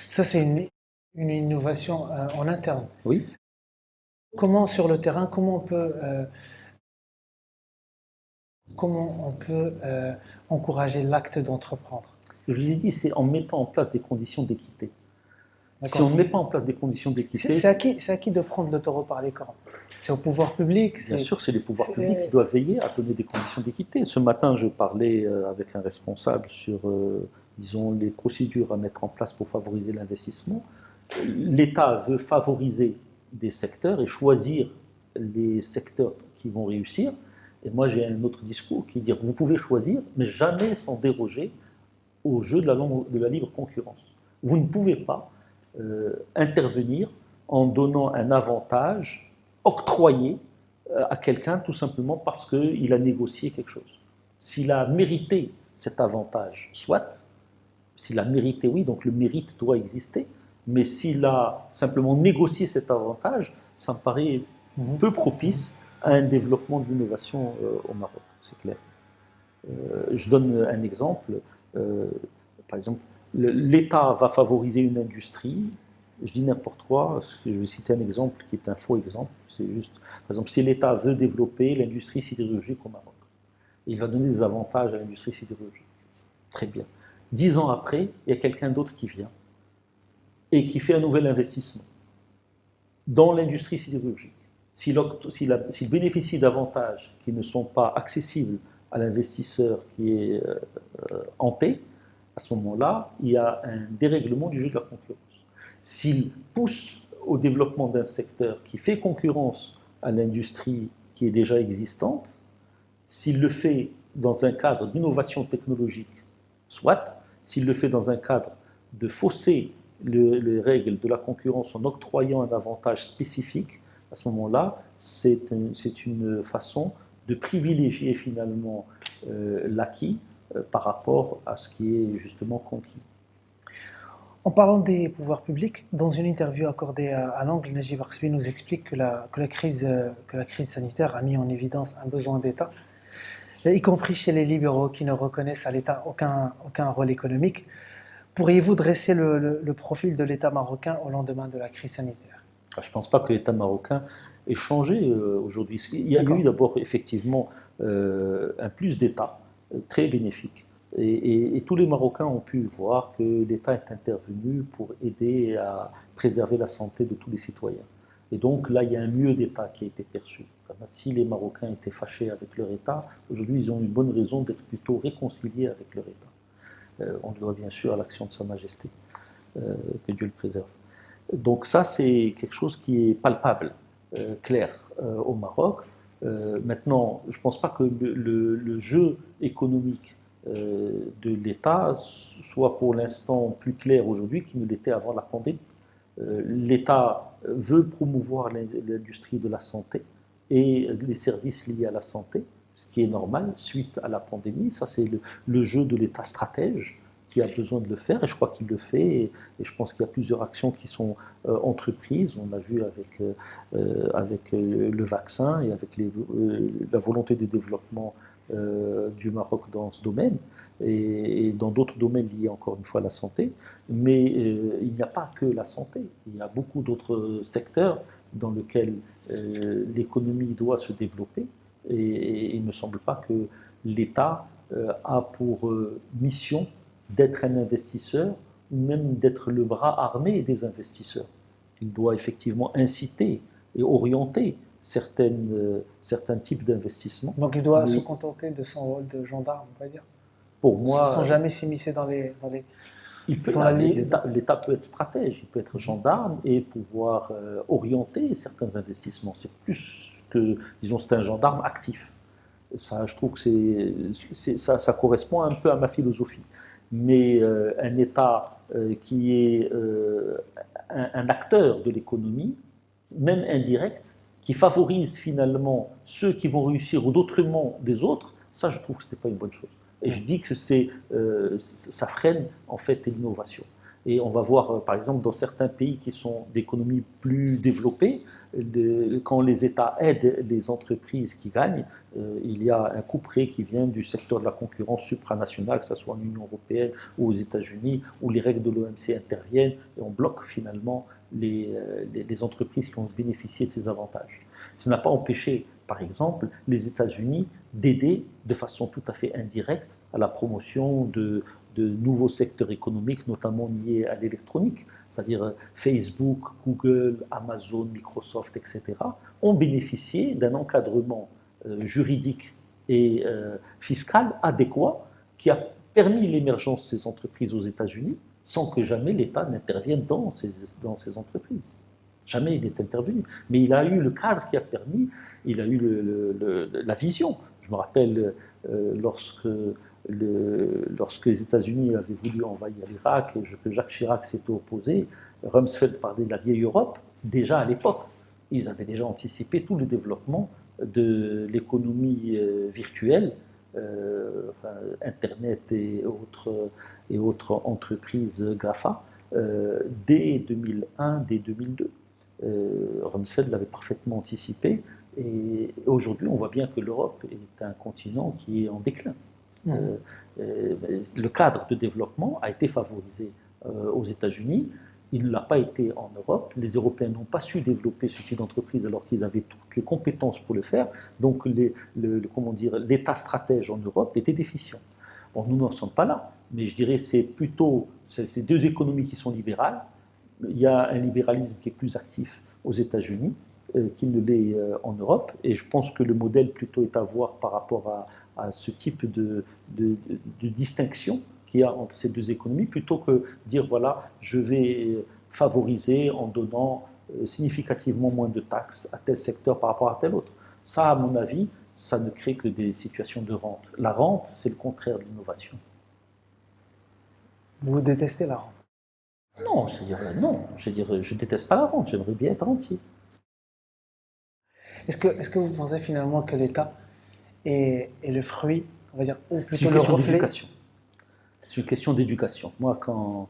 Ça, c'est une innovation en interne. Oui. Comment, sur le terrain, comment on peut encourager l'acte d'entreprendre? Je vous ai dit, c'est en mettant en place des conditions d'équité. Si D'accord. on ne met pas en place des conditions d'équité, C'est à qui de prendre le taureau par les cornes? C'est au pouvoir public? bien sûr, c'est les pouvoirs publics qui doivent veiller à donner des conditions d'équité. Ce matin, je parlais avec un responsable sur, disons, les procédures à mettre en place pour favoriser l'investissement. L'État veut favoriser des secteurs et choisir les secteurs qui vont réussir. Et moi, j'ai un autre discours qui dit vous pouvez choisir, mais jamais sans déroger au jeu de la libre concurrence. Vous ne pouvez pas intervenir en donnant un avantage octroyé à quelqu'un tout simplement parce qu'il a négocié quelque chose. S'il a mérité cet avantage, soit, s'il a mérité, oui, donc le mérite doit exister, mais s'il a simplement négocié cet avantage, ça me paraît peu propice à un développement de l'innovation au Maroc, c'est clair. Je donne un exemple. Par exemple, l'État va favoriser une industrie, je dis n'importe quoi, je vais citer un exemple qui est un faux exemple, c'est juste, par exemple, si l'État veut développer l'industrie sidérurgique au Maroc, il va donner des avantages à l'industrie sidérurgique. Très bien. 10 ans après, il y a quelqu'un d'autre qui vient et qui fait un nouvel investissement dans l'industrie sidérurgique. S'il bénéficie d'avantages qui ne sont pas accessibles à l'investisseur qui est hanté, à ce moment-là, il y a un dérèglement du jeu de la concurrence. S'il pousse au développement d'un secteur qui fait concurrence à l'industrie qui est déjà existante, s'il le fait dans un cadre d'innovation technologique, soit, s'il le fait dans un cadre de fausser les règles de la concurrence en octroyant un avantage spécifique, à ce moment-là, c'est une façon de privilégier finalement l'acquis par rapport à ce qui est justement conquis. En parlant des pouvoirs publics, dans une interview accordée à l'Angle, Najib Arsebi nous explique que la crise sanitaire a mis en évidence un besoin d'État, y compris chez les libéraux qui ne reconnaissent à l'État aucun rôle économique. Pourriez-vous dresser le profil de l'État marocain au lendemain de la crise sanitaire? Je ne pense pas que l'État marocain ait changé aujourd'hui. Il y a eu d'abord effectivement un plus d'État très bénéfique. Et tous les Marocains ont pu voir que l'État est intervenu pour aider à préserver la santé de tous les citoyens. Et donc là, il y a un mieux d'État qui a été perçu. Si les Marocains étaient fâchés avec leur État, aujourd'hui, ils ont une bonne raison d'être plutôt réconciliés avec leur État. On le doit bien sûr à l'action de Sa Majesté, que Dieu le préserve. Donc ça, c'est quelque chose qui est palpable, clair au Maroc. Maintenant, je ne pense pas que le jeu économique de l'État soit pour l'instant plus clair aujourd'hui qu'il ne l'était avant la pandémie. L'État veut promouvoir l'industrie de la santé et les services liés à la santé, ce qui est normal suite à la pandémie. Ça, c'est le jeu de l'État stratège qui a besoin de le faire, et je crois qu'il le fait, et je pense qu'il y a plusieurs actions qui sont entreprises. On l'a vu avec le vaccin et avec la volonté de développement du Maroc dans ce domaine, et dans d'autres domaines liés encore une fois à la santé. Mais il n'y a pas que la santé, il y a beaucoup d'autres secteurs dans lesquels l'économie doit se développer, et il ne me semble pas que l'État a pour mission d'être un investisseur ou même d'être le bras armé des investisseurs. Il doit effectivement inciter et orienter certains types d'investissements. Donc il doit se contenter de son rôle de gendarme, on va dire. Pour moi, sans jamais s'immiscer dans les... L'État peut être stratège, il peut être gendarme et pouvoir orienter certains investissements. C'est plus que, disons, c'est un gendarme actif. Ça, je trouve que ça correspond un peu à ma philosophie. Mais un État qui est un acteur de l'économie, même indirect, qui favorise finalement ceux qui vont réussir au détriment des autres, ça, je trouve que ce n'est pas une bonne chose. Et je dis que ça freine en fait l'innovation. Et on va voir, par exemple, dans certains pays qui sont d'économies plus développées, quand les États aident les entreprises qui gagnent, il y a un couperet qui vient du secteur de la concurrence supranationale, que ce soit en Union européenne ou aux États-Unis, où les règles de l'OMC interviennent et on bloque finalement les entreprises qui ont bénéficié de ces avantages. Ça n'a pas empêché, par exemple, les États-Unis d'aider de façon tout à fait indirecte à la promotion de nouveaux secteurs économiques, notamment liés à l'électronique, c'est-à-dire Facebook, Google, Amazon, Microsoft, etc., ont bénéficié d'un encadrement juridique et fiscal adéquat qui a permis l'émergence de ces entreprises aux États-Unis sans que jamais l'État n'intervienne dans ces entreprises. Jamais il n'est intervenu. Mais il a eu le cadre qui a permis, il a eu la vision. Je me rappelle lorsque les États-Unis avaient voulu envahir l'Irak et que Jacques Chirac s'était opposé, Rumsfeld parlait de la vieille Europe. Déjà à l'époque, ils avaient déjà anticipé tout le développement de l'économie virtuelle, Internet et autres entreprises GAFA, dès 2001, dès 2002. Rumsfeld l'avait parfaitement anticipé. Et aujourd'hui, on voit bien que l'Europe est un continent qui est en déclin. Le cadre de développement a été favorisé aux États-Unis. Il ne l'a pas été en Europe. Les Européens n'ont pas su développer ce type d'entreprise alors qu'ils avaient toutes les compétences pour le faire. Donc, l'État stratège en Europe était déficient. Bon, nous n'en sommes pas là, mais je dirais que c'est plutôt ces deux économies qui sont libérales. Il y a un libéralisme qui est plus actif aux États-Unis qu'il ne l'est en Europe, et je pense que le modèle plutôt est à voir par rapport à ce type de distinction qu'il y a entre ces deux économies, plutôt que dire voilà, je vais favoriser en donnant significativement moins de taxes à tel secteur par rapport à tel autre. Ça, à mon avis, ça ne crée que des situations de rente. La rente, c'est le contraire de l'innovation. Vous détestez la rente? Non, je déteste pas la rente, j'aimerais bien être rentier. Est-ce que vous pensez finalement que l'État est le fruit, on va dire, ou C'est plutôt une le question reflet? d'éducation. C'est une question d'éducation. Moi, quand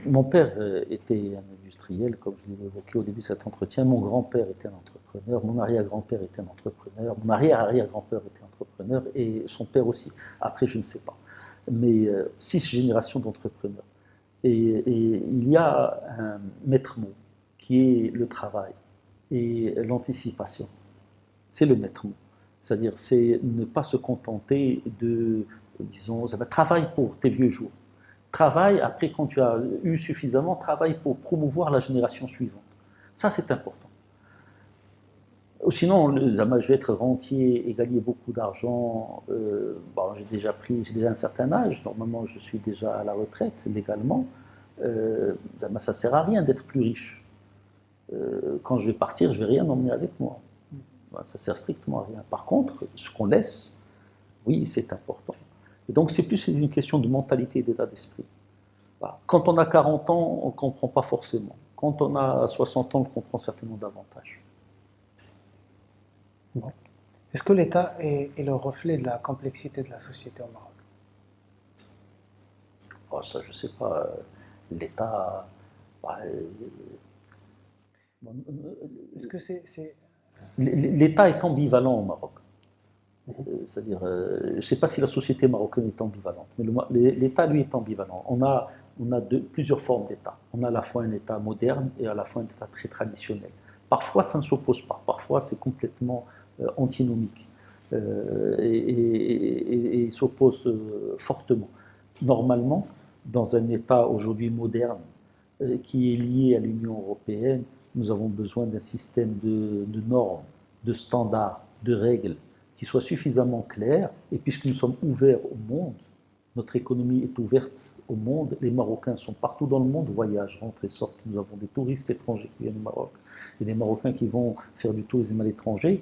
mon père était un industriel, comme je l'ai évoqué au début de cet entretien, mon grand-père était un entrepreneur, mon arrière-grand-père était un entrepreneur, mon arrière-arrière-grand-père était entrepreneur, et son père aussi. Après, je ne sais pas. Mais 6 générations d'entrepreneurs. Et il y a un maître mot qui est le travail et l'anticipation. C'est le maître mot. C'est-à-dire, c'est ne pas se contenter de, disons, travaille pour tes vieux jours. Travaille, après, quand tu as eu suffisamment, travaille pour promouvoir la génération suivante. Ça, c'est important. Sinon, je vais être rentier et gagner beaucoup d'argent. J'ai déjà un certain âge. Normalement, je suis déjà à la retraite légalement. Ça ne sert à rien d'être plus riche. Quand je vais partir, je ne vais rien emmener avec moi. Ça sert strictement à rien. Par contre, ce qu'on laisse, oui, c'est important. Et donc, c'est plus une question de mentalité et d'état d'esprit. Quand on a 40 ans, on ne comprend pas forcément. Quand on a 60 ans, on comprend certainement davantage. Bon. Est-ce que l'État est le reflet de la complexité de la société au Maroc? Ça, je ne sais pas. L'État. Est-ce que c'est... L'État est ambivalent au Maroc. C'est-à-dire, je ne sais pas si la société marocaine est ambivalente, mais l'État, lui, est ambivalent. On a plusieurs formes d'État. On a à la fois un État moderne et à la fois un État très traditionnel. Parfois, ça ne s'oppose pas. Parfois, c'est complètement antinomique et s'oppose fortement. Normalement, dans un État aujourd'hui moderne qui est lié à l'Union européenne, nous avons besoin d'un système de normes, de standards, de règles qui soit suffisamment clair, et puisque nous sommes ouverts au monde, Notre économie est ouverte au monde. Les Marocains sont partout dans le monde, voyagent, rentrent et sortent. Nous avons des touristes étrangers qui viennent au Maroc et des Marocains qui vont faire du tourisme à l'étranger.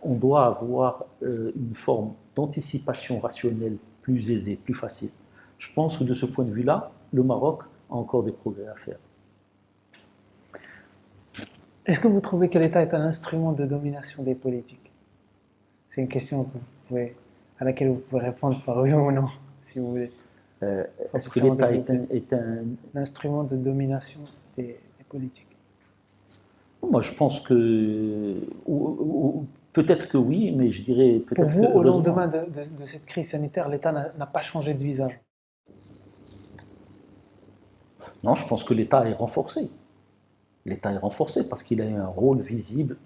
On doit avoir une forme d'anticipation rationnelle plus aisée, plus facile. Je pense que de ce point de vue-là, le Maroc a encore des progrès à faire. Est-ce que vous trouvez que l'État est un instrument de domination des politiques? C'est une question à laquelle vous pouvez répondre par oui ou non, si vous voulez. Est-ce que l'État est un instrument de domination des politiques? Moi, je pense que peut-être que oui, mais je dirais Pour peut-être vous, que au heureusement. lendemain de cette crise sanitaire, l'État n'a pas changé de visage. Non, je pense que l'État est renforcé. L'État est renforcé parce qu'il a un rôle visible,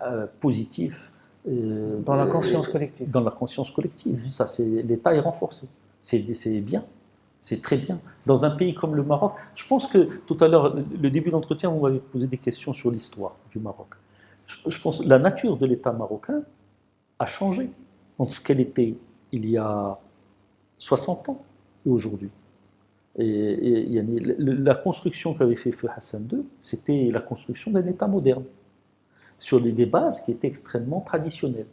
positif. Dans la conscience collective. Dans la conscience collective. Ça, l'État est renforcé. C'est bien. C'est très bien. Dans un pays comme le Maroc, je pense que tout à l'heure, le début de l'entretien, vous m'avez posé des questions sur l'histoire du Maroc. Je pense que la nature de l'État marocain a changé entre ce qu'elle était il y a 60 ans et aujourd'hui. Et la construction qu'avait fait Feu Hassan II, c'était la construction d'un État moderne, sur des bases qui étaient extrêmement traditionnelles.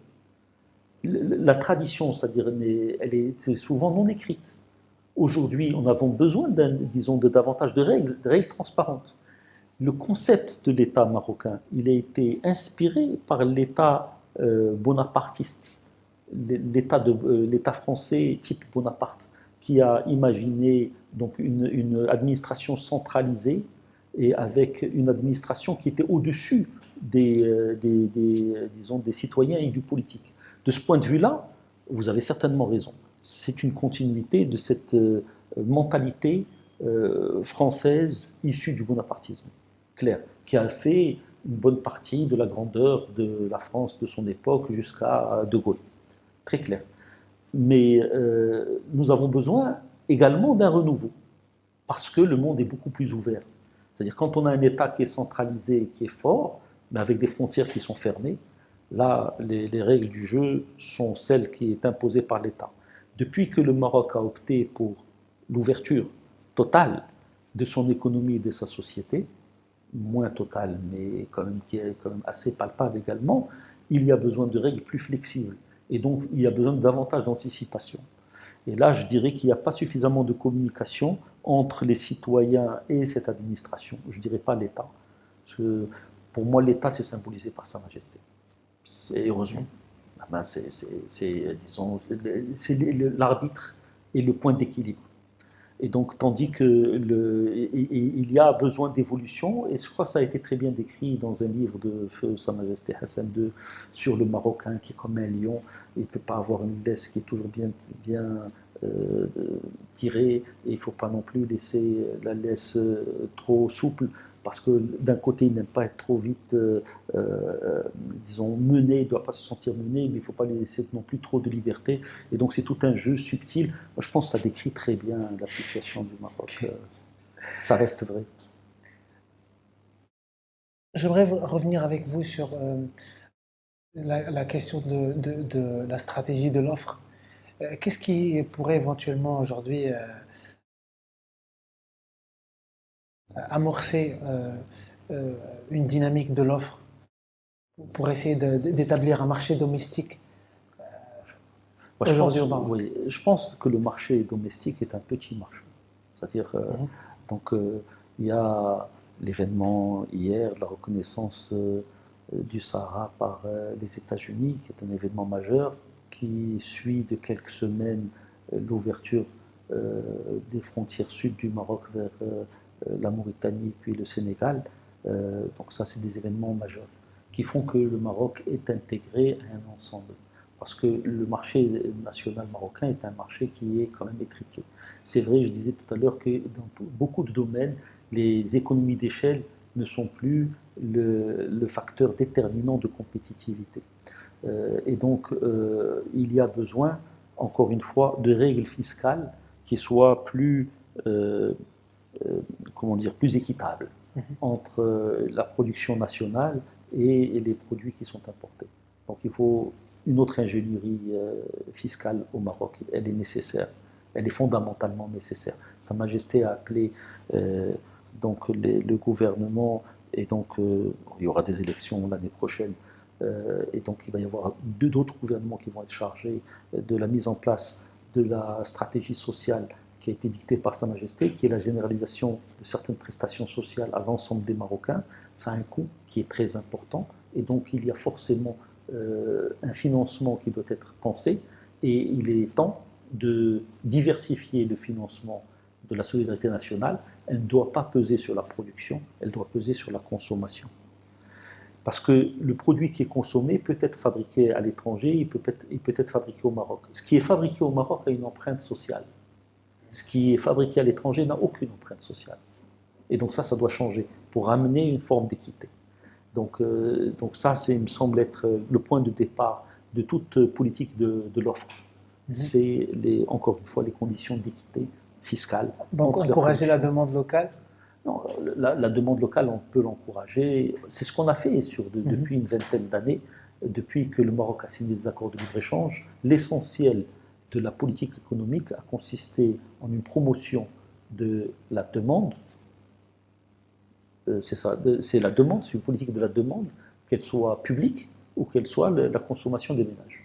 La tradition, c'est-à-dire, elle est souvent non écrite. Aujourd'hui, on a besoin, disons, de davantage de règles transparentes. Le concept de l'État marocain, il a été inspiré par l'État bonapartiste, l'État français type Bonaparte, qui a imaginé donc une administration centralisée et avec une administration qui était au-dessus disons, des citoyens et du politique. De ce point de vue-là, vous avez certainement raison. C'est une continuité de cette mentalité française issue du bonapartisme, clair, qui a fait une bonne partie de la grandeur de la France de son époque jusqu'à De Gaulle. Très clair. Mais nous avons besoin également d'un renouveau, parce que le monde est beaucoup plus ouvert. C'est-à-dire quand on a un État qui est centralisé, qui est fort, mais avec des frontières qui sont fermées, là, les règles du jeu sont celles qui sont imposées par l'État. Depuis que le Maroc a opté pour l'ouverture totale de son économie et de sa société, moins totale, mais quand même, qui est quand même assez palpable également, il y a besoin de règles plus flexibles. Et donc, il y a besoin de davantage d'anticipation. Et là, je dirais qu'il n'y a pas suffisamment de communication entre les citoyens et cette administration. Je ne dirais pas l'État. Pour moi, l'État, c'est symbolisé par Sa Majesté. Et heureusement. C'est, disons, c'est l'arbitre et le point d'équilibre. Et donc, tandis que il y a besoin d'évolution, et je crois que ça a été très bien décrit dans un livre de Feu Sa Majesté Hassan II sur le Marocain qui est comme un lion, il ne peut pas avoir une laisse qui est toujours bien tirée, et il ne faut pas non plus laisser la laisse trop souple, parce que d'un côté, il n'aime pas être trop vite, disons, mené, il ne doit pas se sentir mené, mais il ne faut pas lui laisser non plus trop de liberté. Et donc, c'est tout un jeu subtil. Moi, je pense que ça décrit très bien la situation du Maroc. Ça reste vrai. J'aimerais revenir avec vous sur la question de la stratégie de l'offre. Qu'est-ce qui pourrait éventuellement aujourd'hui amorcer une dynamique de l'offre pour essayer d'établir un marché domestique aujourd'hui au Maroc? Oui, je pense que le marché domestique est un petit marché. C'est-à-dire, donc, il y a l'événement hier de la reconnaissance du Sahara par les États-Unis, qui est un événement majeur, qui suit de quelques semaines l'ouverture des frontières sud du Maroc vers la Mauritanie puis le Sénégal. Donc ça, c'est des événements majeurs qui font que le Maroc est intégré à un ensemble. Parce que le marché national marocain est un marché qui est quand même étriqué. C'est vrai, je disais tout à l'heure que dans beaucoup de domaines, les économies d'échelle ne sont plus le facteur déterminant de compétitivité. Et donc, il y a besoin, encore une fois, de règles fiscales qui soient plus, comment dire, plus équitables entre la production nationale et les produits qui sont importés. Donc, il faut une autre ingénierie fiscale au Maroc, elle est nécessaire. Elle est fondamentalement nécessaire. Sa Majesté a appelé donc le gouvernement, et donc il y aura des élections l'année prochaine, et donc il va y avoir d'autres gouvernements qui vont être chargés de la mise en place de la stratégie sociale qui a été dictée par Sa Majesté, qui est la généralisation de certaines prestations sociales à l'ensemble des Marocains. Ça a un coût qui est très important, et donc il y a forcément un financement qui doit être pensé, et il est temps de diversifier le financement de la solidarité nationale. Elle ne doit pas peser sur la production, elle doit peser sur la consommation. Parce que le produit qui est consommé peut être fabriqué à l'étranger, il peut être fabriqué au Maroc. Ce qui est fabriqué au Maroc a une empreinte sociale. Ce qui est fabriqué à l'étranger n'a aucune empreinte sociale. Et donc ça doit changer pour amener une forme d'équité. Donc ça, il me semble être le point de départ de toute politique de l'offre. C'est, encore une fois, les conditions d'équité fiscale. Donc encourager la demande locale? Non, la demande locale, on peut l'encourager. C'est ce qu'on a fait depuis une vingtaine d'années, depuis que le Maroc a signé des accords de libre-échange. L'essentiel de la politique économique a consisté en une promotion de la demande. C'est ça, c'est la demande, c'est une politique de la demande, qu'elle soit publique ou qu'elle soit la consommation des ménages.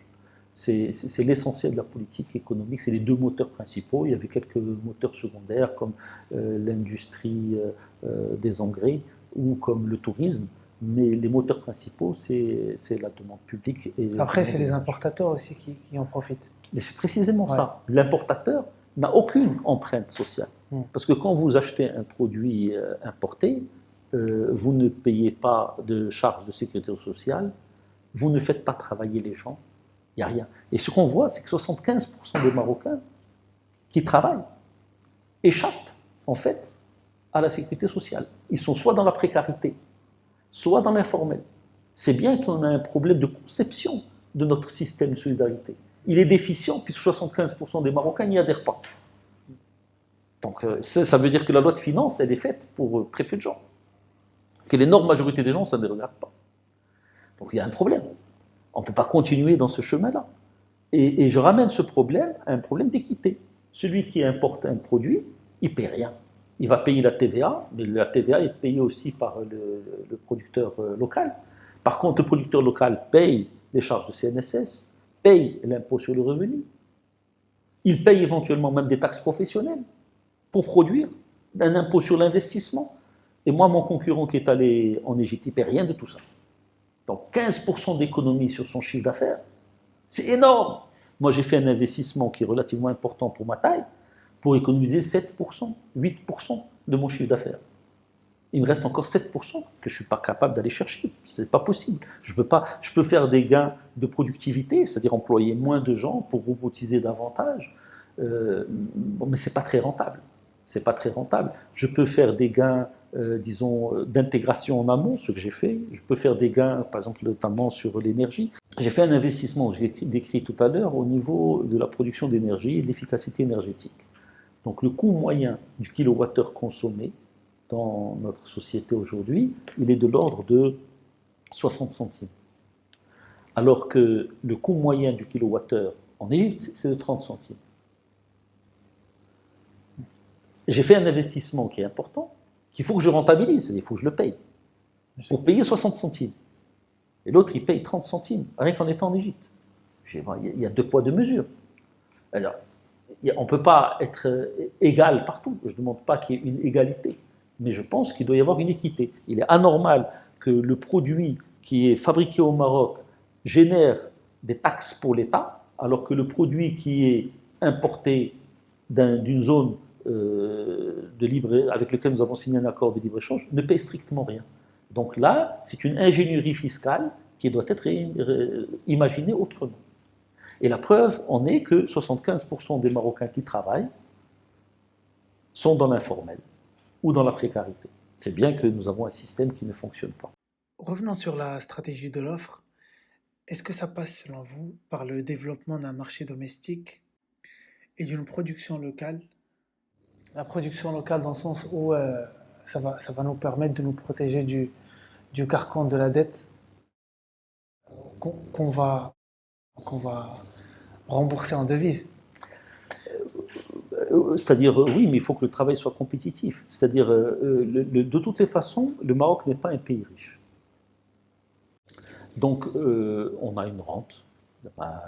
C'est l'essentiel de la politique économique, c'est les deux moteurs principaux. Il y avait quelques moteurs secondaires comme l'industrie des engrais ou comme le tourisme, mais les moteurs principaux, c'est la demande publique. Après, c'est les importateurs aussi qui en profitent. Mais c'est précisément ça. L'importateur n'a aucune empreinte sociale. Parce que quand vous achetez un produit importé, vous ne payez pas de charges de sécurité sociale, vous ne faites pas travailler les gens, il n'y a rien. Et ce qu'on voit, c'est que 75% des Marocains qui travaillent échappent, en fait, à la sécurité sociale. Ils sont soit dans la précarité, soit dans l'informel. C'est bien qu'on a un problème de conception de notre système de solidarité. Il est déficient puisque 75% des Marocains n'y adhèrent pas. Donc ça veut dire que la loi de finances, elle est faite pour très peu de gens. Que l'énorme majorité des gens, ça ne les regarde pas. Donc il y a un problème. On ne peut pas continuer dans ce chemin-là. Et je ramène ce problème à un problème d'équité. Celui qui importe un produit, il ne paie rien. Il va payer la TVA, mais la TVA est payée aussi par le producteur local. Par contre, le producteur local paye les charges de CNSS, paye l'impôt sur le revenu. Il paye éventuellement même des taxes professionnelles pour produire, un impôt sur l'investissement. Et moi, mon concurrent qui est allé en Égypte, il ne paie rien de tout ça. Donc 15% d'économie sur son chiffre d'affaires, c'est énorme. Moi, j'ai fait un investissement qui est relativement important pour ma taille, pour économiser 7%, 8% de mon chiffre d'affaires. Il me reste encore 7% que je ne suis pas capable d'aller chercher. Ce n'est pas possible. Je peux faire des gains de productivité, c'est-à-dire employer moins de gens pour robotiser davantage, mais ce n'est pas très rentable. C'est pas très rentable. Je peux faire des gains, disons, d'intégration en amont, ce que j'ai fait. Je peux faire des gains, par exemple, notamment sur l'énergie. J'ai fait un investissement, je l'ai décrit tout à l'heure, au niveau de la production d'énergie et de l'efficacité énergétique. Donc le coût moyen du kilowattheure consommé dans notre société aujourd'hui, il est de l'ordre de 60 centimes. Alors que le coût moyen du kilowattheure en Égypte, c'est de 30 centimes. J'ai fait un investissement qui est important, qu'il faut que je rentabilise, c'est-à-dire qu'il faut que je le paye, pour payer 60 centimes. Et l'autre, il paye 30 centimes, rien qu'en étant en Égypte. Il y a deux poids, deux mesures. Alors, on ne peut pas être égal partout. Je ne demande pas qu'il y ait une égalité, mais je pense qu'il doit y avoir une équité. Il est anormal que le produit qui est fabriqué au Maroc génère des taxes pour l'État, alors que le produit qui est importé d'une zone avec lequel nous avons signé un accord de libre-échange ne paye strictement rien. Donc là, c'est une ingénierie fiscale qui doit être imaginée autrement. Et la preuve en est que 75% des Marocains qui travaillent sont dans l'informel ou dans la précarité. C'est bien que nous avons un système qui ne fonctionne pas. Revenons sur la stratégie de l'offre. Est-ce que ça passe, selon vous, par le développement d'un marché domestique et d'une production locale? La production locale dans le sens où ça va nous permettre de nous protéger du carcan de la dette qu'on va rembourser en devises. C'est-à-dire, oui, mais il faut que le travail soit compétitif. C'est-à-dire, de toutes les façons, le Maroc n'est pas un pays riche. Donc, on a une rente,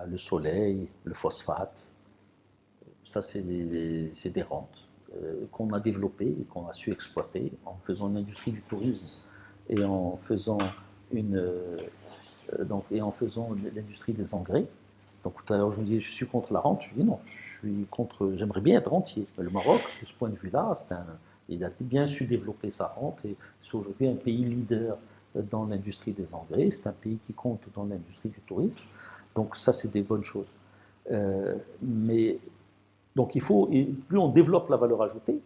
le soleil, le phosphate, ça c'est des rentes qu'on a développées et qu'on a su exploiter en faisant une industrie du tourisme et en faisant l'industrie des engrais. Donc tout à l'heure je vous disais je suis contre la rente, je dis non, j'aimerais bien être rentier. Mais le Maroc, de ce point de vue-là, il a bien su développer sa rente et c'est aujourd'hui un pays leader dans l'industrie des engrais, c'est un pays qui compte dans l'industrie du tourisme. Donc ça c'est des bonnes choses. Mais donc plus on développe la valeur ajoutée,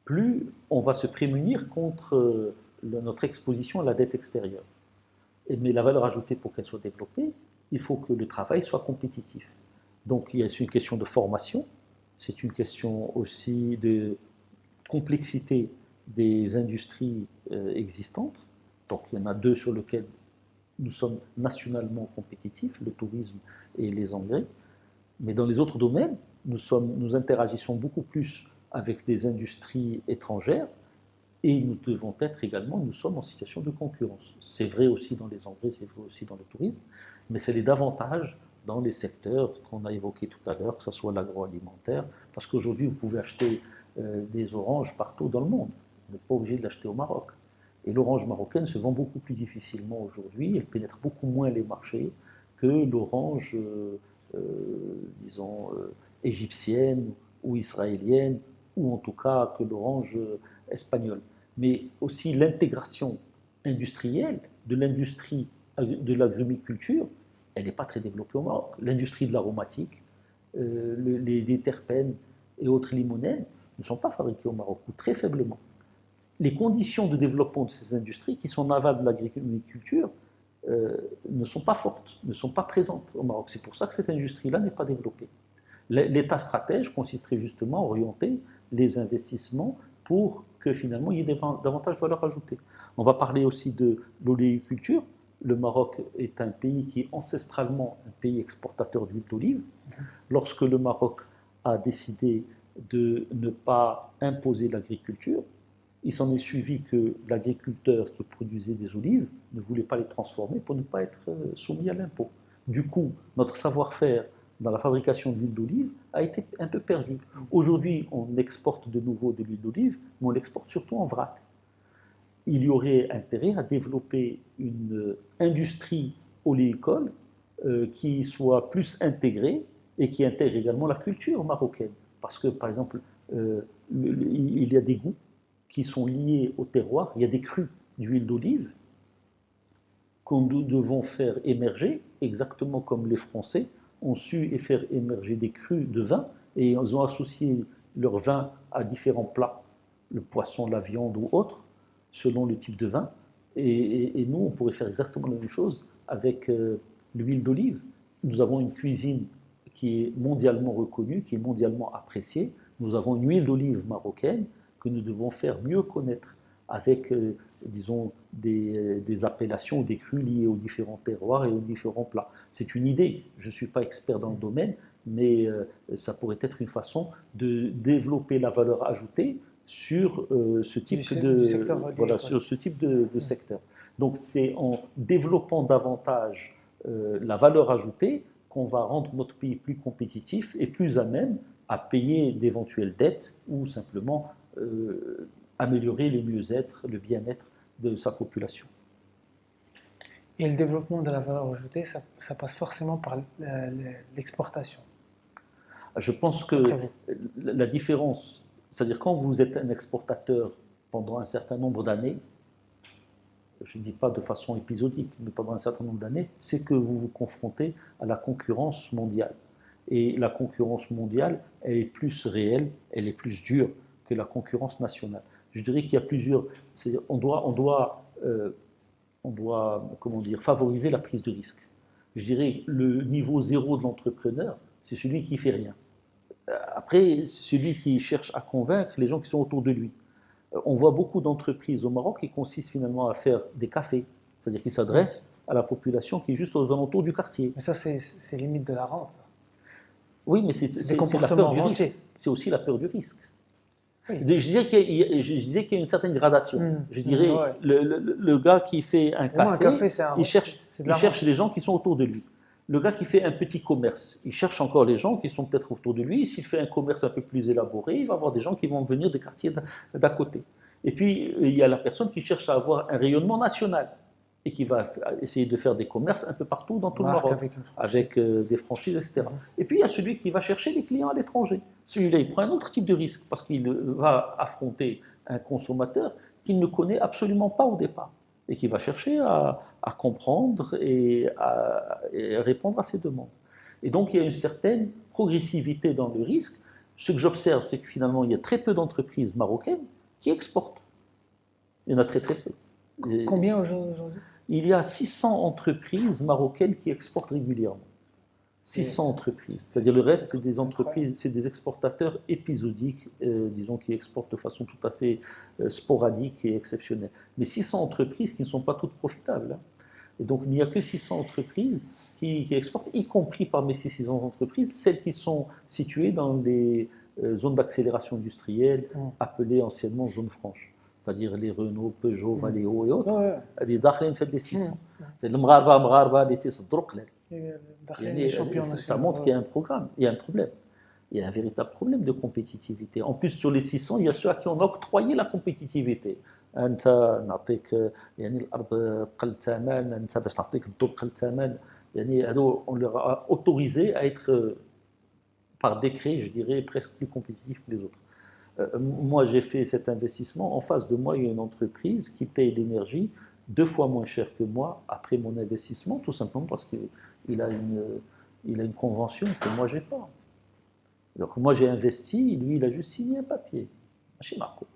plus on va se prémunir contre notre exposition à la dette extérieure. Mais la valeur ajoutée, pour qu'elle soit développée, il faut que le travail soit compétitif. Donc c'est une question de formation, c'est une question aussi de complexité des industries existantes. Donc il y en a deux sur lesquelles nous sommes nationalement compétitifs, le tourisme et les engrais. Mais dans les autres domaines, nous interagissons beaucoup plus avec des industries étrangères et nous sommes en situation de concurrence. C'est vrai aussi dans les engrais, c'est vrai aussi dans le tourisme, mais c'est davantage dans les secteurs qu'on a évoqués tout à l'heure, que ce soit l'agroalimentaire, parce qu'aujourd'hui vous pouvez acheter des oranges partout dans le monde, vous n'êtes pas obligé de l'acheter au Maroc. Et l'orange marocaine se vend beaucoup plus difficilement aujourd'hui, elle pénètre beaucoup moins les marchés que l'orange disons, égyptienne ou israélienne, ou en tout cas que l'orange espagnole. Mais aussi l'intégration industrielle de l'industrie de l'agrumiculture, elle n'est pas très développée au Maroc. L'industrie de l'aromatique, les terpènes et autres limonènes ne sont pas fabriqués au Maroc, ou très faiblement. Les conditions de développement de ces industries, qui sont en aval de l'agriculture, ne sont pas fortes, ne sont pas présentes au Maroc. C'est pour ça que cette industrie-là n'est pas développée. L'État stratège consisterait justement à orienter les investissements pour que finalement il y ait davantage de valeur ajoutée. On va parler aussi de l'oléiculture. Le Maroc est un pays qui est ancestralement un pays exportateur d'huile d'olive. Lorsque le Maroc a décidé de ne pas imposer l'agriculture, il s'en est suivi que l'agriculteur qui produisait des olives ne voulait pas les transformer pour ne pas être soumis à l'impôt. Du coup, notre savoir-faire dans la fabrication d'huile d'olive a été un peu perdu. Aujourd'hui, on exporte de nouveau de l'huile d'olive, mais on l'exporte surtout en vrac. Il y aurait intérêt à développer une industrie oléicole qui soit plus intégrée et qui intègre également la culture marocaine. Parce que, par exemple, il y a des goûts qui sont liés au terroir. Il y a des crus d'huile d'olive que nous devons faire émerger, exactement comme les Français ont su faire émerger des crus de vin, et ils ont associé leur vin à différents plats, le poisson, la viande ou autre, selon le type de vin. Et nous, on pourrait faire exactement la même chose avec l'huile d'olive. Nous avons une cuisine qui est mondialement reconnue, qui est mondialement appréciée. Nous avons une huile d'olive marocaine que nous devons faire mieux connaître avec, disons, des appellations ou des crus liés aux différents terroirs et aux différents plats. C'est une idée, je ne suis pas expert dans le domaine, mais ça pourrait être une façon de développer la valeur ajoutée sur ce type sur ce type de secteur. Donc c'est en développant davantage la valeur ajoutée qu'on va rendre notre pays plus compétitif et plus à même à payer d'éventuelles dettes ou simplement améliorer le mieux-être, le bien-être de sa population. Et le développement de la valeur ajoutée, ça passe forcément par l'exportation. Je pense que la différence, c'est-à-dire quand vous êtes un exportateur pendant un certain nombre d'années, je ne dis pas de façon épisodique, mais pendant un certain nombre d'années, c'est que vous vous confrontez à la concurrence mondiale. Et la concurrence mondiale, elle est plus réelle, elle est plus dure que la concurrence nationale. Je dirais qu'il y a plusieurs... On doit comment dire, favoriser la prise de risque. Je dirais le niveau zéro de l'entrepreneur, c'est celui qui ne fait rien. Après, c'est celui qui cherche à convaincre les gens qui sont autour de lui. On voit beaucoup d'entreprises au Maroc qui consistent finalement à faire des cafés, c'est-à-dire qu'ils s'adressent à la population qui est juste aux alentours du quartier. Mais ça, c'est limite de la rente. Oui, mais c'est la peur du risque. C'est aussi la peur du risque. Oui. Je disais qu'il y a une certaine gradation. Je dirais, le gars qui fait un café, il cherche les gens qui sont autour de lui. Le gars qui fait un petit commerce, il cherche encore les gens qui sont peut-être autour de lui. S'il fait un commerce un peu plus élaboré, il va avoir des gens qui vont venir des quartiers d'à côté. Et puis, il y a la personne qui cherche à avoir un rayonnement national et qui va essayer de faire des commerces un peu partout dans tout le Maroc, avec des franchises, etc. Et puis, il y a celui qui va chercher des clients à l'étranger. Celui-là, il prend un autre type de risque parce qu'il va affronter un consommateur qu'il ne connaît absolument pas au départ et qui va chercher à comprendre et à répondre à ses demandes. Et donc, il y a une certaine progressivité dans le risque. Ce que j'observe, c'est que finalement, il y a très peu d'entreprises marocaines qui exportent. Il y en a très peu. Combien aujourd'hui ? Il y a 600 entreprises marocaines qui exportent régulièrement. 600 entreprises. C'est-à-dire le reste, c'est des entreprises, c'est des exportateurs épisodiques, disons, qui exportent de façon tout à fait sporadique et exceptionnelle. Mais 600 entreprises qui ne sont pas toutes profitables. Hein. Et donc, il n'y a que 600 entreprises qui exportent, y compris parmi ces 600 entreprises, celles qui sont situées dans les zones d'accélération industrielle, appelées anciennement zones franches. C'est-à-dire les Renault, Peugeot, Valeo et autres. Les داخلين في les 600. C'est le مغاربة اللي تيصدروا قلال. Ça montre qu'il y a un programme, il y a un problème. Il y a un véritable problème de compétitivité. En plus, sur les 600, il y a ceux à qui on a octroyé la compétitivité. أنت نعطيك يعني الأرض بقل الثمن، أنت باش نعطيك الضوء بقل الثمن. يعني هذو on leur a autorisé à être par décret, je dirais, presque plus compétitifs que les autres. Moi, j'ai fait cet investissement. En face de moi, il y a une entreprise qui paye l'énergie 2 fois moins cher que moi après mon investissement, tout simplement parce qu'il a une convention que moi, je n'ai pas. Donc, moi, j'ai investi, lui, il a juste signé un papier. Chez Marco.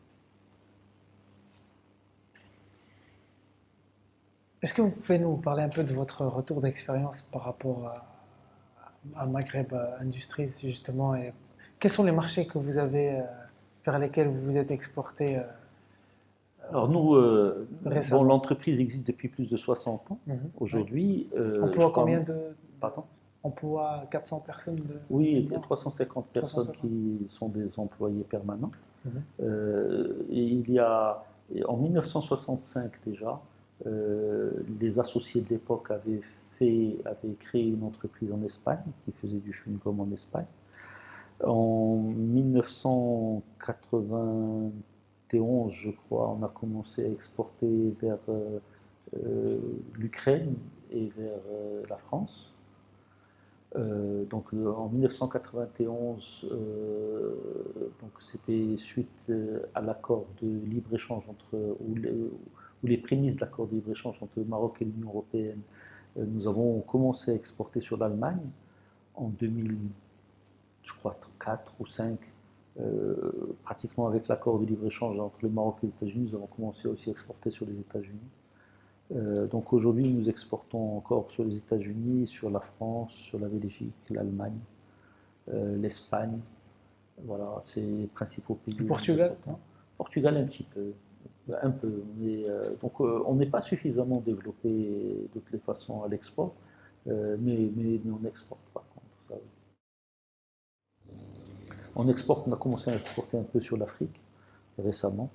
Est-ce que vous pouvez nous parler un peu de votre retour d'expérience par rapport à Maghreb Industries, justement, et quels sont les marchés que vous avez vers lesquels vous vous êtes exporté Alors nous, bon, l'entreprise existe depuis plus de 60 ans. Aujourd'hui, emploie combien de... Pardon ? Emploie 400 personnes Oui, il y a 350 personnes qui sont des employés permanents. Et il y a, en 1965 déjà, les associés de l'époque avaient créé une entreprise en Espagne qui faisait du chewing-gum en Espagne. En 1991, je crois, on a commencé à exporter vers l'Ukraine et vers la France. Donc en 1991, donc c'était suite à l'accord de libre-échange ou les prémices de l'accord de libre-échange entre le Maroc et l'Union européenne. Nous avons commencé à exporter sur l'Allemagne en 2000. Je crois 4 ou 5, pratiquement avec l'accord de libre-échange entre le Maroc et les États-Unis, nous avons commencé aussi à exporter sur les États-Unis. Donc aujourd'hui, nous exportons encore sur les États-Unis, sur la France, sur la Belgique, l'Allemagne, l'Espagne. Voilà, c'est les principaux pays. Le Portugal, non ? Portugal un petit peu, un peu. Mais, donc on n'est pas suffisamment développé de toutes les façons à l'export, mais on exporte par contre. Ça, oui. On a commencé à exporter un peu sur l'Afrique récemment.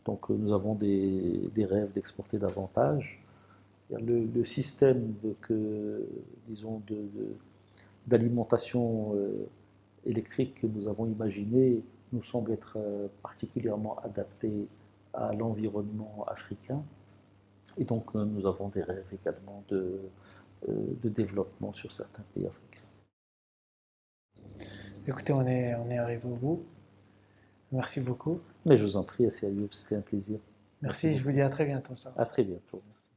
Donc nous avons des rêves d'exporter davantage. Le système d'alimentation électrique que nous avons imaginé nous semble être particulièrement adapté à l'environnement africain. Et donc nous avons des rêves également de développement sur certains pays africains. Écoutez, on est arrivé au bout. Merci beaucoup. Mais je vous en prie, Ayoub, c'était un plaisir. Merci, je vous dis à très bientôt. À très bientôt. Merci.